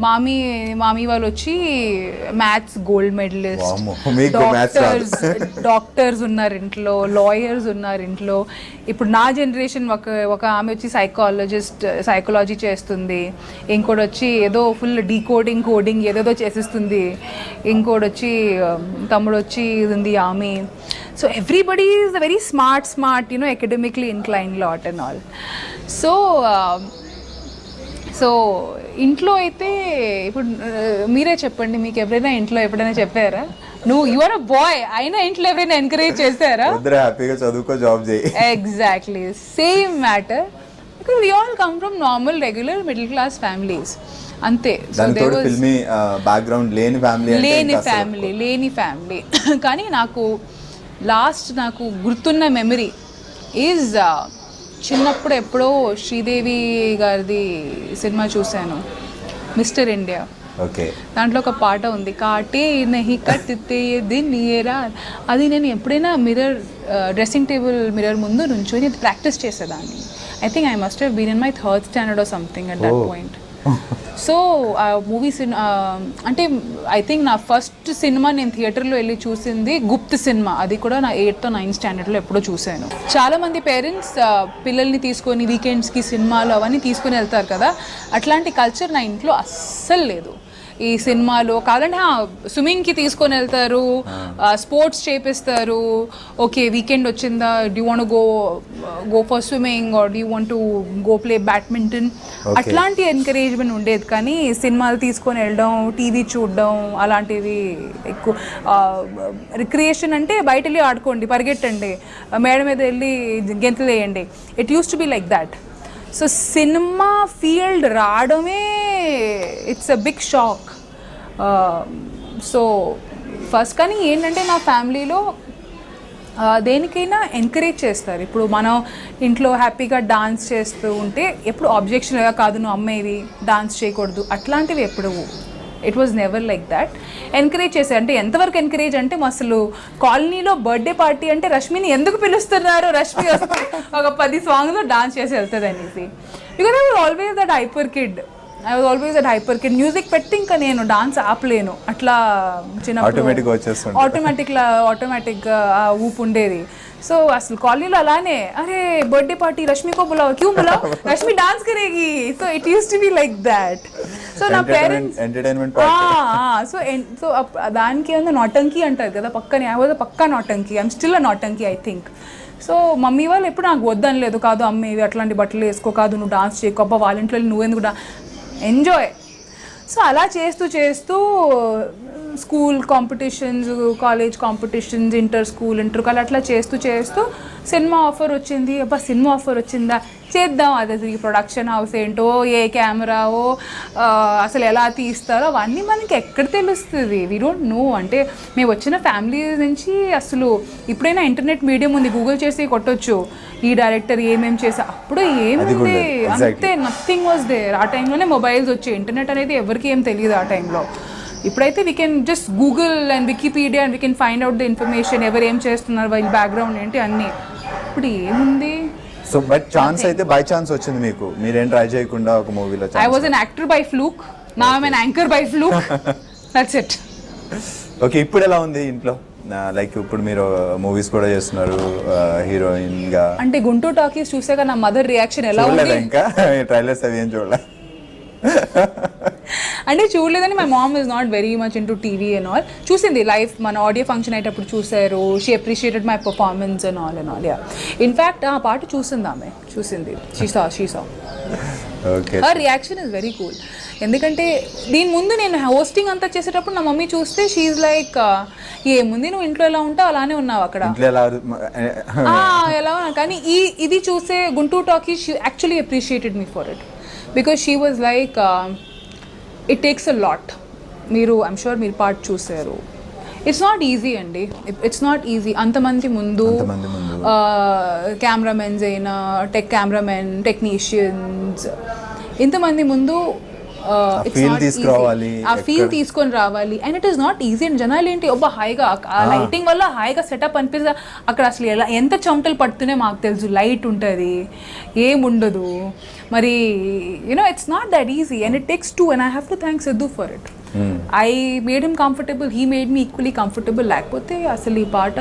mami వాళ్ళు వచ్చి మ్యాథ్స్ గోల్డ్ మెడలిస్ట్. డాక్టర్స్ ఉన్నారు ఇంట్లో, లాయర్స్ ఉన్నారు ఇంట్లో. ఇప్పుడు నా జనరేషన్ ఒక ఆమె వచ్చి సైకాలజీ చేస్తుంది, ఇంకోటి వచ్చి ఏదో ఫుల్ డీకోడింగ్ కోడింగ్ ఏదేదో చేసేస్తుంది, ఇంకోటి వచ్చి తమ్ముడు వచ్చి ఉంది ఆమె. So everybody is very smart academically inclined lot and all. So ఇంట్లో అయితే ఇప్పుడు మీరే చెప్పండి, మీకు ఎవరైనా ఇంట్లో ఎప్పుడైనా చెప్పారా యు ఆర్ అ బాయ్ అయినా ఇంట్లో ఎవరైనా ఎంకరేజ్ చేస్తారా? హ్యాపీగా చదువుకో, జాబ్ చేయి. Exactly same matter, because we all come from normal regular middle class families, అంతే. లేని ఫ్యామిలీ కానీ నాకు గుర్తున్న మెమరీ ఈజ్ చిన్నప్పుడు ఎప్పుడో శ్రీదేవి గారిది సినిమా చూశాను, మిస్టర్ ఇండియా. దాంట్లో ఒక పాట ఉంది, కాటే నహి కట్తే దిన్నియేరా. అది నేను ఎప్పుడైనా డ్రెస్సింగ్ టేబుల్ మిర్రర్ ముందు నుంచొని ప్రాక్టీస్ చేసేదాన్ని. I think I must have been in my 3rd standard or something at that point. So movies అంటే ఐ థింక్ నా ఫస్ట్ సినిమా నేను థియేటర్లో వెళ్ళి చూసింది గుప్త్ సినిమా. అది కూడా నా 8th or 9th standardలో ఎప్పుడో చూశాను. చాలామంది పేరెంట్స్ పిల్లల్ని తీసుకొని వీకెండ్స్కి సినిమాలు అవన్నీ తీసుకొని వెళ్తారు కదా, అట్లాంటి కల్చర్ నా ఇంట్లో అస్సలు లేదు. ఈ సినిమాలో కాదంటే స్విమ్మింగ్కి తీసుకొని వెళ్తారు, స్పోర్ట్స్ చేపిస్తారు. ఓకే వీకెండ్ వచ్చిందా, do want go for swimming or do want to go play badminton, అట్లాంటి ఎంకరేజ్మెంట్ ఉండేది. కానీ సినిమాలు తీసుకొని వెళ్ళడం, టీవీ చూడడం అలాంటివి ఎక్కువ. రిక్రియేషన్ అంటే బయట వెళ్ళి ఆడుకోండి, పరిగెట్టండి, మేడ మీద వెళ్ళి గెంతులు వేయండి, it use to be like that. So సినిమా ఫీల్డ్ రావడమే it's a big shock. So first కానీ ఏంటంటే నా ఫ్యామిలీలో దేనికైనా ఎంకరేజ్ చేస్తారు. ఇప్పుడు మనం ఇంట్లో హ్యాపీగా డాన్స్ చేస్తూ ఉంటే ఎప్పుడు ఆబ్జెక్షన్గా కాదు నువ్వు అమ్మాయివి డాన్స్ చేయకూడదు అట్లాంటివి ఎప్పుడు, it was never like that. Encourage చేశారు. అంటే ఎంతవరకు ఎంకరేజ్ అంటే అసలు కాలనీలో బర్త్డే పార్టీ అంటే రష్మిని ఎందుకు పిలుస్తున్నారు, రష్మి వస్తే ఒక 10 సాంగ్లో డాన్స్ చేసి వెళ్తుంది అనేసి. Because I was always that hyper kid. Music పెట్టి ఇంకా నేను డాన్స్ ఆపలేను, అట్లా చిన్నప్పుడు ఆటోమేటిక్గా ఊపు ఉండేది. సో అసలు కాలనీలో అలానే, అరే బర్త్డే పార్టీ రష్మి కో బులాओ, క్యూ బులాओ, రష్మి డాన్స్ కరేగి. So it use to be like that. So నా పేరెంట్స్ సో దానికి ఏమన్నా నాటంకి అంటారు కదా పక్కనే, ఐ వాజ్ పక్కా నాటంకి, ఐఎమ్ స్టిల్ అ నాటంకి ఐ థింక్. సో మమ్మీ వాళ్ళు ఎప్పుడు నాకు వద్దని లేదు, కాదు అమ్మేవి అట్లాంటి బట్టలు వేసుకో, కాదు నువ్వు డాన్స్ చేయకు, అబ్బా వాళ్ళ ఇంట్లో నువ్వెందుకు ఎంజాయ్. సో అలా చేస్తూ school competitions, college competitions, inter school, inter college అట్లా చేస్తూ సినిమా ఆఫర్ వచ్చింది. అబ్బా సినిమా ఆఫర్ వచ్చిందా, చేద్దాం. అది ఈ ప్రొడక్షన్ హౌస్ ఏంటో, ఏ కెమెరావో, అసలు ఎలా తీస్తారో అవన్నీ మనకి ఎక్కడ తెలుస్తుంది. We don't know. అంటే మేము వచ్చిన ఫ్యామిలీ నుంచి అసలు ఇప్పుడైనా ఇంటర్నెట్ మీడియం ఉంది, గూగుల్ చేసి కొట్టొచ్చు ఈ డైరెక్టర్ ఏమేమి చేసా. అప్పుడు ఏముంది అంతే, నథింగ్ వాజ్ దేర్. ఆ టైంలోనే మొబైల్స్ వచ్చాయి, ఇంటర్నెట్ అనేది ఎవరికి ఏం తెలియదు ఆ టైంలో. ఇప్పుడైతే we can just Google and Wikipedia and we can find out the information, ఎవరు ఏం చేస్తున్నారు, వాళ్ళ బ్యాక్గ్రౌండ్ ఏంటి అన్నీ. ఇప్పుడు ఏముంది. సో బట్ ఛాన్స్ అయితే బై ఛాన్స్ వచ్చింది మీకు, మీరేం ట్రై చేయకుండా ఒక మూవీలో. I was an actor by fluke, now I am an anchor by fluke. That's it. Okay, ఇప్పుడు ఎలా ఉంది ఇంట్లో? లైక్ ఇప్పుడు మీరు మూవీస్ కూడా చేస్తున్నారు హీరోయిన్ గా. అంటే గుంటూరు టాకీస్ చూసాక నా మదర్ రియాక్షన్ ఎలా ఉంది? ఇంకా ట్రైలర్స్ అవి ఏం చూడలే. అంటే చూడలేదని my mom is not very much into TV and all. చూసింది లైవ్, మన ఆడియో ఫంక్షన్ అయ్యేటప్పుడు చూసారు. She appreciated my performance and all yeah. In fact ఆ పాట చూసింది ఆమె, చూసింది. She saw her reaction is very cool. ఎందుకంటే దీని ముందు నేను హోస్టింగ్ అంతా చేసేటప్పుడు నా మమ్మీ చూస్తే షీఈ్ లైక్, ఏముంది నువ్వు ఇంట్లో ఎలా ఉంటావు అలానే ఉన్నావు అక్కడ, ఎలా ఉన్నా. కానీ ఇది చూస్తే Guntur talkies she actually appreciated me for it, because she was like it takes a lot. మీరు ఐమ్ షూర్ మీరు పార్ట్ చూసారు. ఇట్స్ నాట్ ఈజీ అండి, ఇట్స్ నాట్ ఈజీ. అంతమంది ముందు కెమెరామెన్స్ అయినా, కెమెరామెన్, టెక్నీషియన్స్, ఇంతమంది ముందు ఆ ఫీల్ తీసుకొని రావాలి. And it is not easy. And జనాలు ఏంటి, ఒబ్బా హాయిగా ఆ లైటింగ్ వల్ల హాయిగా సెటప్ అనిపిస్తుంది. అక్కడ అసలు ఎలా ఎంత చెమటలు పడుతూనే మాకు తెలుసు, లైట్ ఉంటుంది, ఏముండదు. మరి you know it's not that easy and it takes two. And I have to thank Siddhu for it. I made him comfortable, he made me equally comfortable. లేకపోతే అసలు ఈ పాట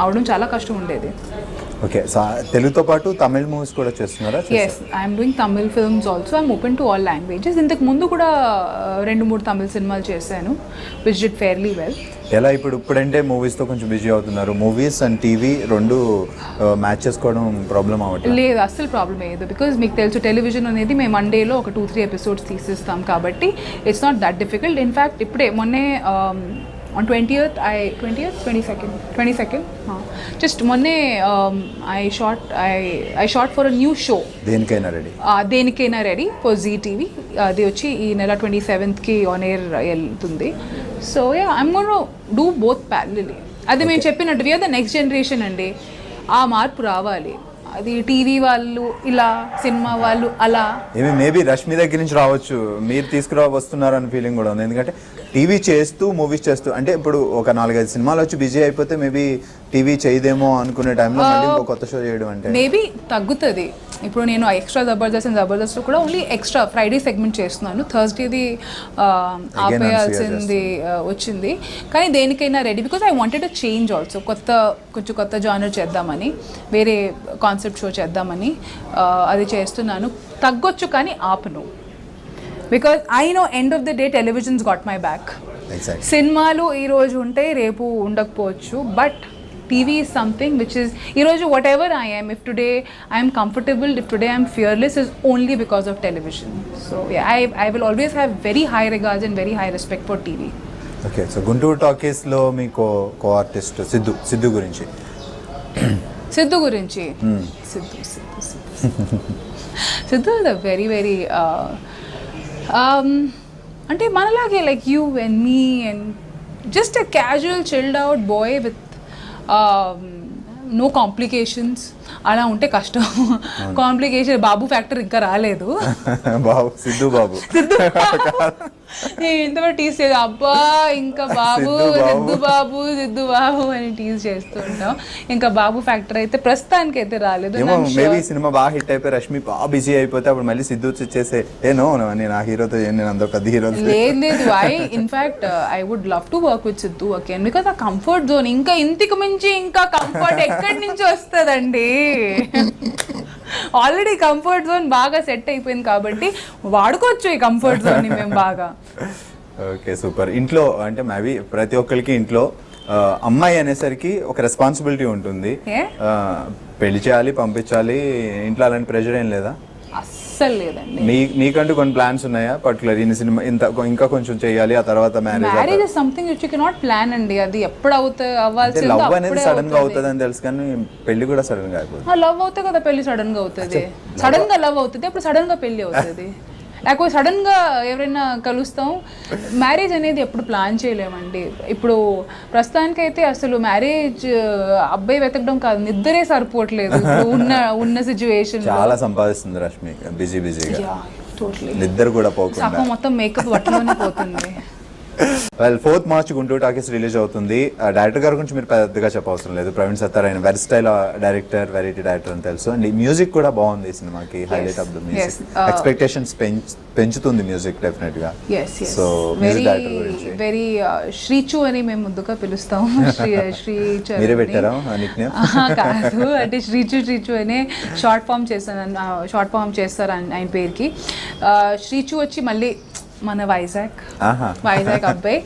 అవడం చాలా కష్టం ఉండేది. ఓకే, సో తెలుగుతో పాటు తమిళ్ మూవీస్ కూడా చేస్తున్నారా? Yes, I am doing Tamil films also. I am open to all languages. ఇంతకు ముందు కూడా 2-3 తమిళ సినిమాలు చేశాను, which did fairly well. ఎలా ఇప్పుడంటే మూవీస్తో కొంచెం బిజీ అవుతున్నారు, మూవీస్ అండ్ టీవీ రెండు మ్యాచ్ చేసుకోవడం ప్రాబ్లం అవ్వట్లేదు? లేదు, అస్సలు ప్రాబ్లం లేదు. బికాజ్ మీకు తెలుసు టెలివిజన్ అనేది మేము మండేలో ఒక 2-3 ఎపిసోడ్స్ తీసిస్తాం కాబట్టి it's not that difficult. In fact ఇప్పుడే మొన్నే on 22nd just మొన్నే I shot for a new show. దేనికైనా రెడీ ఫర్ జీ టీవీ. అది వచ్చి ఈ నెల 27th ఆన్ ఎయిర్ వెళ్తుంది. So yeah, I'm gonna do both parallelly. అది మేము చెప్పినట్టు వీఆర్ ద నెక్స్ట్ జనరేషన్ అండి. ఆ మార్పు రావాలి. అది టీవీ వాళ్ళు ఇలా, సినిమా వాళ్ళు అలా. మేబీ రష్మి దగ్గర నుంచి రావచ్చు, మీరు తీసుకురావస్తున్నారు అనే ఫీలింగ్ కూడా ఉంది. ఎందుకంటే టీవీ చేస్తూ మూవీస్ చేస్తూ, అంటే ఇప్పుడు ఒక 4-5 సినిమాలు వచ్చి బిజీ అయిపోతే మేబీ టీవీ చేయదేమో అనుకునే టైంలో మళ్ళీ ఇంకో కొత్త షో చేయడం అంటే మేబీ తగ్గుతుంది. ఇప్పుడు నేను ఎక్స్ట్రా జబర్దస్త్ కూడా ఓన్లీ ఎక్స్ట్రా ఫ్రైడే సెగ్మెంట్ చేస్తున్నాను. థర్స్డేది ఆపేయాల్సింది వచ్చింది. కానీ దేనికైనా ready, because I wanted to change also. కొంచెం కొత్త జానర్ చేద్దామని, వేరే కాన్సెప్ట్ షో చేద్దామని అది చేస్తున్నాను. తగ్గొచ్చు కానీ ఆపను. Because I know end of the day television's got my back. సినిమాలు ఈరోజు ఉంటాయి, రేపు ఉండకపోవచ్చు. But TV is something which is, ఈరోజు whatever I am, if today I am comfortable, if today I am fearless, is only because of television. So yeah, I will always have very high regards and very high respect for TV. Okay, so Guntur talkies లో మీ కో ఆర్టిస్ట్ సిద్ధు గురించి Siddhu is a very very అంటే మనలాగే like you and me, and just a casual chilled out boy with no complications. అలా ఉంటే కష్టం. కాంప్లికేషన్ బాబు ఫ్యాక్టర్ ఇంకా రాలేదు. సిద్ధు బాబు ఎంతవరకు టీజ్ చేసి, అబ్బా ఇంకా బాబు సిద్ధు బాబు అని టీజ్ చేస్తూ ఉంటాం. ఇంకా బాబు ఫ్యాక్టర్ అయితే ప్రస్తుతానికి అయితే రాలేదు. మేబీ సినిమా బాగా హిట్ అయిపోయి రష్మి బాగా బిజీ అయిపోతే అప్పుడు మళ్ళీ సిద్ధు వచ్చేసే నేను ఆ హీరోతో నేను అంత పెద్ద హీరో. లేదు, in fact I would love to work with Siddhu again, because ఆ కంఫర్ట్ జోన్ ఇంకా ఇంటికి మించి ఇంకా కంఫర్ట్ ఎక్కడి నుంచి వస్తుందండి. ఆల్రెడీ కంఫర్ట్ జోన్ బాగా సెట్ అయిపోయింది కాబట్టి వాడుకోవచ్చు ఈ కంఫర్ట్ జోన్ మేము బాగా. Okay, super. ఇంట్లో అంటే మేబీ ప్రతి ఒక్కరికి ఇంట్లో అమ్మాయి అనేసరికి ఒక రెస్పాన్సిబిలిటీ ఉంటుంది. పెళ్లి చేయాలి, పంపించాలి. ఇంట్లో అలాంటి ప్రెషర్ ఏం లేదా? అస్సలు లేదండి. నీకంటూ కొన్ని ప్లాన్స్ ఉన్నాయా పర్టికులర్ ఈ సినిమా ఇంకా కొంచెం చేయాలి, ఆ తర్వాత marriage is something which you cannot plan అండి. అది ఎప్పుడు అవ్వాల్సింది లవ్ అనేది సడన్ గా అవుతుంది అని తెలుసు, కానీ పెళ్లి కూడా సడన్ గా అయిపోతుంది. లవ్ అవుతే కదా పెళ్లి సడన్ గా అవుతుంది, సడన్ గా లవ్ అవుతుంది, అప్పుడు సడన్ గా పెళ్లి అవుతుంది. లేకపోతే సడన్ గా ఎవరైనా కలుస్తాం. మ్యారేజ్ అనేది ఎప్పుడు ప్లాన్ చేయలేమండి. ఇప్పుడు ప్రస్తుతానికైతే అసలు మ్యారేజ్ అబ్బాయి వెతకడం కాదు, నిద్రే సరిపోవట్లేదు ఉన్న సిచ్యువేషన్. చాలా సంపాదిస్తుంది రష్మి, బిజీగా నిద్ర కూడా పోకుండా సగం మొత్తం మేకప్ బట్టలోనే పోతుంది. Well 4th March Guntur talkies release అవుతుంది. డైరెక్టర్ గారి గురించి మీరు పెద్దగా చెప్పవసరం లేదు, ప్రవీణ్ సత్తార్. ఆయన వెర్స్టైల్ డైరెక్టర్, వెరైటీ డైరెక్టర్ అని తెలుసు. అండ్ మ్యూజిక్ కూడా బాగుంది ఈ సినిమాకి, highlight of the music. Expectations పెంచుతుంది మ్యూజిక్ డెఫినెట్ గా. సో మ్యూజిక్ డైరెక్టర్ గురించి వెరీ శ్రీచు అని మేము ముందుగా పిలుస్తాము. మీరే పెట్టారా నిక్ నేమ్? కాదు, అంటే శ్రీచు అనే షార్ట్ ఫామ్ చేస్తారు ఆయన పేరుకి. శ్రీచు వచ్చి మళ్ళీ మన వైజాగ్ అబ్బాయి.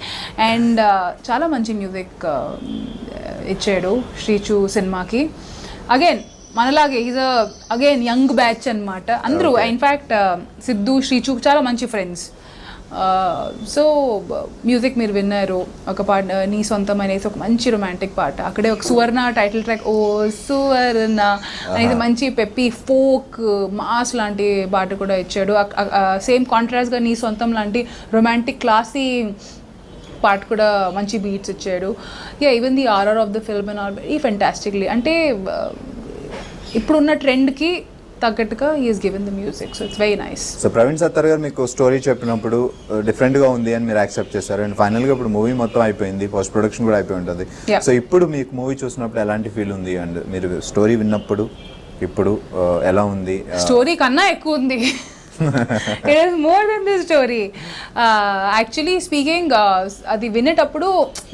అండ్ చాలా మంచి మ్యూజిక్ ఇచ్చాడు శ్రీచు సినిమాకి. అగైన్ మనలాగే ఈజ్ అగైన్ యంగ్ బ్యాచ్ అనమాట అందరూ. ఇన్ఫ్యాక్ట్ సిద్ధు, శ్రీచు చాలా మంచి ఫ్రెండ్స్. సో మ్యూజిక్ మీరు విన్నారు, ఒక పాట నీ సొంతం అనేసి ఒక మంచి రొమాంటిక్ పాట. అక్కడే ఒక సువర్ణ టైటిల్ ట్రాక్, ఓ సువర్ణ అనేది మంచి పెప్పి ఫోక్ మాస్ లాంటి పాట కూడా ఇచ్చాడు. సేమ్ కాంట్రాస్ట్గా నీ సొంతం లాంటి రొమాంటిక్ క్లాసీ పాట కూడా మంచి బీట్స్ ఇచ్చాడు. Even the RR of the film and all very fantastically. అంటే ఇప్పుడున్న ట్రెండ్కి తగ్గట్టుగా is given the music. So it's very nice. So Praveen Sattar garu మీకు స్టోరీ చెప్పినప్పుడు డిఫరెంట్గా ఉంది అని మీరు యాక్సెప్ట్ చేశారు. అండ్ ఫైనల్గా ఇప్పుడు మూవీ మొత్తం అయిపోయింది, పోస్ట్ ప్రొడక్షన్ కూడా అయిపోయి ఉంటుంది. సో ఇప్పుడు మీకు మూవీ చూసినప్పుడు ఎలాంటి ఫీల్ ఉంది? అండ్ మీరు స్టోరీ విన్నప్పుడు ఇప్పుడు ఎలా ఉంది? స్టోరీ కన్నా ఎక్కువ ఉంది. It is more than the story. Actually speaking అది వినేటప్పుడు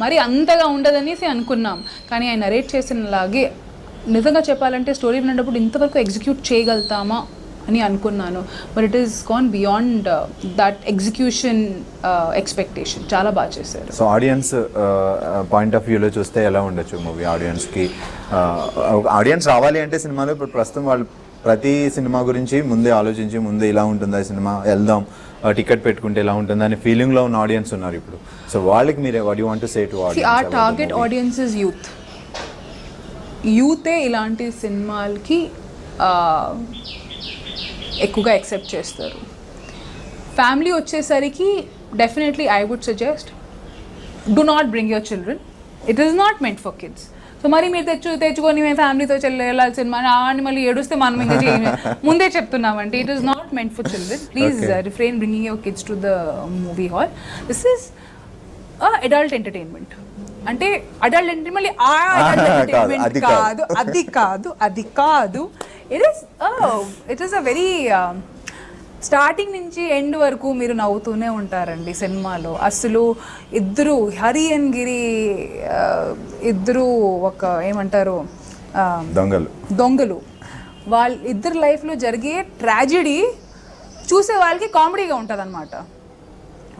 మరి అంతగా ఉండదనేసి అనుకున్నాం, కానీ ఆయన నరేట్ చేసినలాగే నిజంగా చెప్పాలంటే స్టోరీ వినేటప్పుడు ఇంతవరకు ఎగ్జిక్యూట్ చేయగలుగుతామా అని అనుకున్నాను. But it is gone beyond that execution expectation. చాలా బాగా చేశారు. సో ఆడియన్స్ పాయింట్ ఆఫ్ వ్యూలో చూస్తే ఎలా ఉండొచ్చు మూవీ? ఆడియన్స్ రావాలి అంటే సినిమాలో ఇప్పుడు ప్రస్తుతం వాళ్ళు ప్రతి సినిమా గురించి ముందే ఆలోచించి ముందే ఇలా ఉంటుందా సినిమా, వెళ్దాం టికెట్ పెట్టుకుంటే ఎలా ఉంటుంది అనే ఫీలింగ్లో ఉన్న ఆడియన్స్ ఉన్నారు ఇప్పుడు. సో వాళ్ళకి మీరు what you want to say to audience? Our target audience is యూతే ఇలాంటి సినిమాలకి ఎక్కువగా యాక్సెప్ట్ చేస్తారు. ఫ్యామిలీ వచ్చేసరికి definitely I would suggest do not bring your children. It is not meant for kids. So మరి మీరు తెచ్చుకొని మేము ఫ్యామిలీతో వెళ్ళాలి సినిమా అని మళ్ళీ ఏడుస్తే మనం ఇంకా ముందే చెప్తున్నామంటే it is not meant for children. Please refrain bringing your kids to the movie hall. This is adult entertainment. అంటే అడల్ట్ ఎంటర్టైన్మెంట్ అది కాదు. It is a very starting నుంచి ఎండ్ వరకు మీరు నవ్వుతూనే ఉంటారండి సినిమాలో. అసలు ఇద్దరు హరి అండ్ గిరి ఇద్దరు ఒక ఏమంటారు దొంగలు వాళ్ళ ఇద్దరు లైఫ్లో జరిగే ట్రాజెడీ చూసే వాళ్ళకి కామెడీగా ఉంటుంది అనమాట.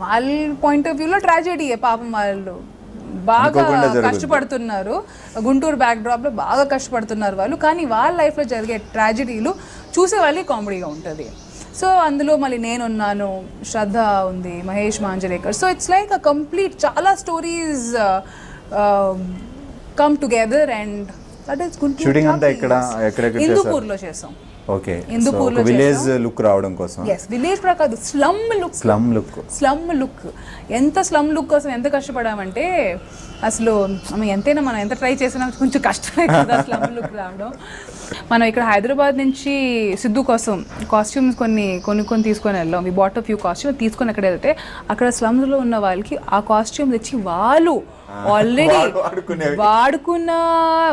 వాళ్ళ పాయింట్ ఆఫ్ వ్యూలో ట్రాజెడీయే పాపం. వాళ్ళు బాగా కష్టపడుతున్నారు, గుంటూరు బ్యాక్ డ్రాప్లో బాగా కష్టపడుతున్నారు వాళ్ళు, కానీ వాళ్ళ లైఫ్లో జరిగే ట్రాజెడీలు చూసే వాళ్ళకి కామెడీగా ఉంటుంది. సో అందులో మళ్ళీ నేనున్నాను, శ్రద్ధ ఉంది, Mahesh Manjrekar. So it's like a complete చాలా stories come together. And that is shooting అంతా ఇందుపూర్లో చేసాం. ఓకే, ఇందుపూర్లో విలేజ్ లుక్ రావడం కోసం. yes, విలేజ్ కూడా కాదు, స్లమ్ లుక్. ఎంత స్లమ్ లుక్ కోసం ఎంత కష్టపడామంటే అసలు ఎంతైనా మనం ఎంత ట్రై చేసినా కొంచెం కష్టమే కదా స్లమ్ లుక్ రావడం. మనం ఇక్కడ హైదరాబాద్ నుంచి సిద్ధు కోసం కాస్ట్యూమ్స్ కొన్ని తీసుకొని వెళ్ళాం. We bought a few costumes తీసుకొని అక్కడ వెళ్తే అక్కడ స్లమ్స్లో ఉన్న వాళ్ళకి ఆ కాస్ట్యూమ్స్ ఇచ్చి వాళ్ళు ఆల్రెడీ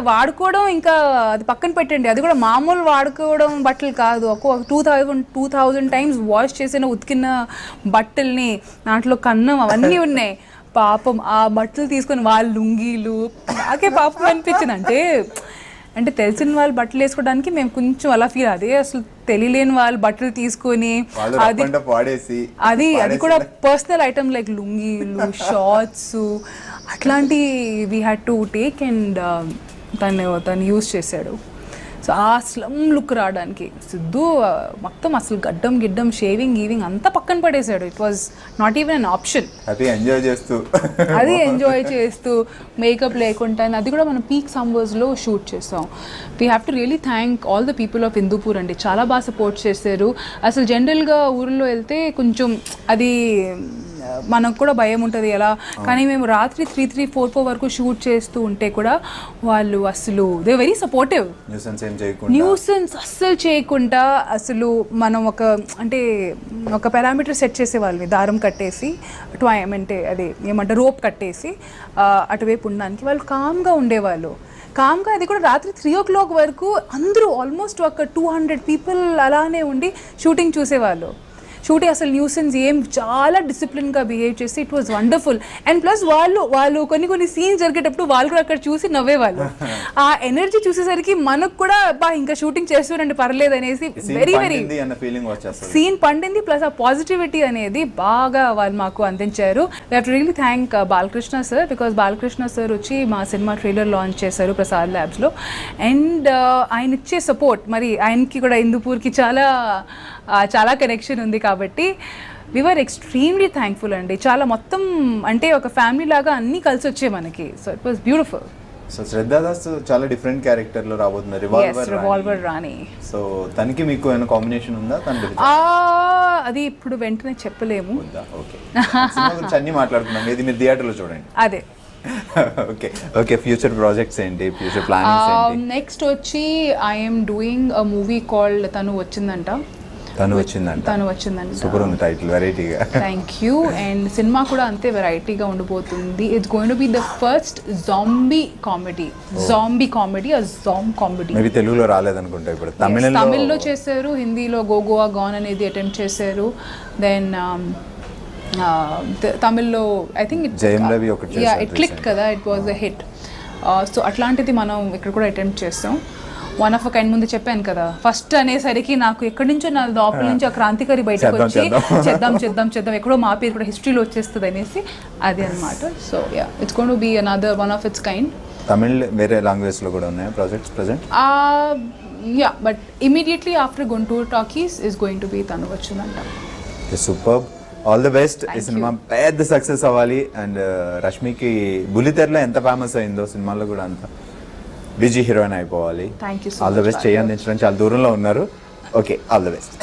వాడుకోవడం ఇంకా అది పక్కన పెట్టండి, అది కూడా మామూలు వాడుకోవడం బట్టలు కాదు, ఒక 2000 టైమ్స్ వాష్ చేసిన ఉతికిన బట్టల్ని దాంట్లో కన్నం అవన్నీ ఉన్నాయి. పాపం ఆ బట్టలు తీసుకొని వాళ్ళ లుంగీలు నాకే పాపం అనిపించింది. అంటే తెలిసిన వాళ్ళు బట్టలు వేసుకోవడానికి మేము కొంచెం అలా ఫీల్. అదే అసలు తెలియలేని వాళ్ళు బట్టలు తీసుకొని అది కూడా పర్సనల్ ఐటమ్ లైక్ లుంగీలు, షార్ట్స్ అట్లాంటి we had to take. And తను యూజ్ చేశాడు. సో ఆ స్లమ్ లుక్ రావడానికి సిద్ధు మొత్తం అసలు గిడ్డం షేవింగ్ గీవింగ్ అంతా పక్కన పడేశాడు. It was not even an option. అది ఎంజాయ్ చేస్తూ మేకప్ లేకుండా, అది కూడా మనం పీక్ సమ్మర్స్లో షూట్ చేస్తాం. We have to really thank all the people of Hindupur అండి. చాలా బాగా సపోర్ట్ చేశారు. అసలు జనరల్గా ఊరిలో వెళ్తే కొంచెం అది మనకు కూడా భయం ఉంటుంది ఎలా, కానీ మేము రాత్రి 3-4 వరకు షూట్ చేస్తూ ఉంటే కూడా వాళ్ళు అసలు దే వెరీ సపోర్టివ్. న్యూసెన్స్ అస్సలు చేయకుండా అసలు మనం ఒక పారామీటర్ సెట్ చేసేవాళ్ళని, దారం కట్టేసి అంటే అది ఏమంటారు రోప్ కట్టేసి అటువైపు ఉండడానికి వాళ్ళు కామ్గా ఉండేవాళ్ళు. కామ్గా అది కూడా రాత్రి 3 o'clock వరకు అందరూ ఆల్మోస్ట్ ఒక 200 పీపుల్ అలానే ఉండి షూటింగ్ చూసేవాళ్ళు. షూటింగ్ అసలు న్యూసెన్స్ ఏం చాలా డిసిప్లిన్గా బిహేవ్ చేసి it was wonderful. And plus వాళ్ళు కొన్ని సీన్స్ జరిగేటప్పుడు వాళ్ళు కూడా అక్కడ చూసి నవ్వేవాళ్ళు. ఆ ఎనర్జీ చూసేసరికి మనకు కూడా ఇంకా షూటింగ్ చేస్తుండండి పర్లేదు అనేసి వెరీ సీన్ పండింది. ప్లస్ ఆ పాజిటివిటీ అనేది బాగా వాళ్ళు మాకు అందించారు. We have to really thank Balakrishna sir, because Balakrishna sir వచ్చి మా సినిమా ట్రైలర్ లాంచ్ చేశారు ప్రసాద్ ల్యాబ్స్లో. అండ్ ఆయన ఇచ్చే సపోర్ట్, మరి ఆయనకి కూడా హిందూపూర్కి చాలా కనెక్షన్ ఉంది కాబట్టి వి వర్ ఎక్స్ట్రీమ్లీ థ్యాంక్ఫుల్ అండి. చాలా మొత్తం అంటే ఒక ఫ్యామిలీ లాగా అన్నీ కలిసి వచ్చాయి మనకి. So it was beautiful. So Shraddha Das చాలా డిఫరెంట్ క్యారెక్టర్ లో రాబోతుంది, రివాల్వర్ రాణి. సో తనకి మీకు ఏమైనా కాంబినేషన్ ఉందా? అది ఇప్పుడు వెంటనే చెప్పలేము. ఓకే, అన్ని మాట్లాడుతున్నాం, ఇది మీరు థియేటర్లో చూడండి. అదే. ఓకే ఫ్యూచర్ ప్రాజెక్ట్స్ ఏంటి, ఫ్యూచర్ ప్లానింగ్స్ ఏంటి? నెక్స్ట్ వచ్చి I'm doing a movie called తను వచ్చిందంట. సూపర్ ఉంది టైటిల్, వెరైటీగా. Thank you. అండ్ సినిమా కూడా అంతే వెరైటీగా ఉండబోతుంది. It's going to be the first zombie comedy maybe తెలుగులో రాలేదనుకుంటా. ఇప్పుడు తమిళ్లో చేశారు, హిందీలో గోగోవా గాన్ అనేది అటెంప్ట్ చేశారు. దెన్ తమిళ్లో ఐ థింక్ ఇట్ క్లిక్ కదా, it was a hit. So అట్లాంటిది మనం ఇక్కడ కూడా అటెంప్ట్ చేస్తాం. వన్ ఆఫ్ అ కైండ్ ముందు చెప్పాను కదా, ఫస్ట్ అనేసరికి నాకు ఎక్కడి నుంచో నా లోపల నుంచి ఆ క్రాంతికారి బయటకు వచ్చి చేద్దాం ఎక్కడో మా పేరు కూడా హిస్టరీలో వచ్చేస్తుంది అనేసి అది అనమాట. So yeah, it's going to be another one of it's kind. Tamil వేరే లాంగ్వేజ్ లో కూడా ఉన్నాయా projects present? Yeah, but immediately after Guntur Talkies is going to B తను వచ్చిందంట. Super, all the best. ఈ సినిమా పెద్ద సక్సెస్ అవ్వాలి. అండ్ రష్మికి బుల్లితెరలో ఎంత ఫేమస్ అయిందో సినిమాలో కూడా అంత బిజీ హీరోయిన్ అయిపోవాలి. Thank you. All the best. చేయి అందించడం చాలా దూరంలో ఉన్నారు. Okay, all the best.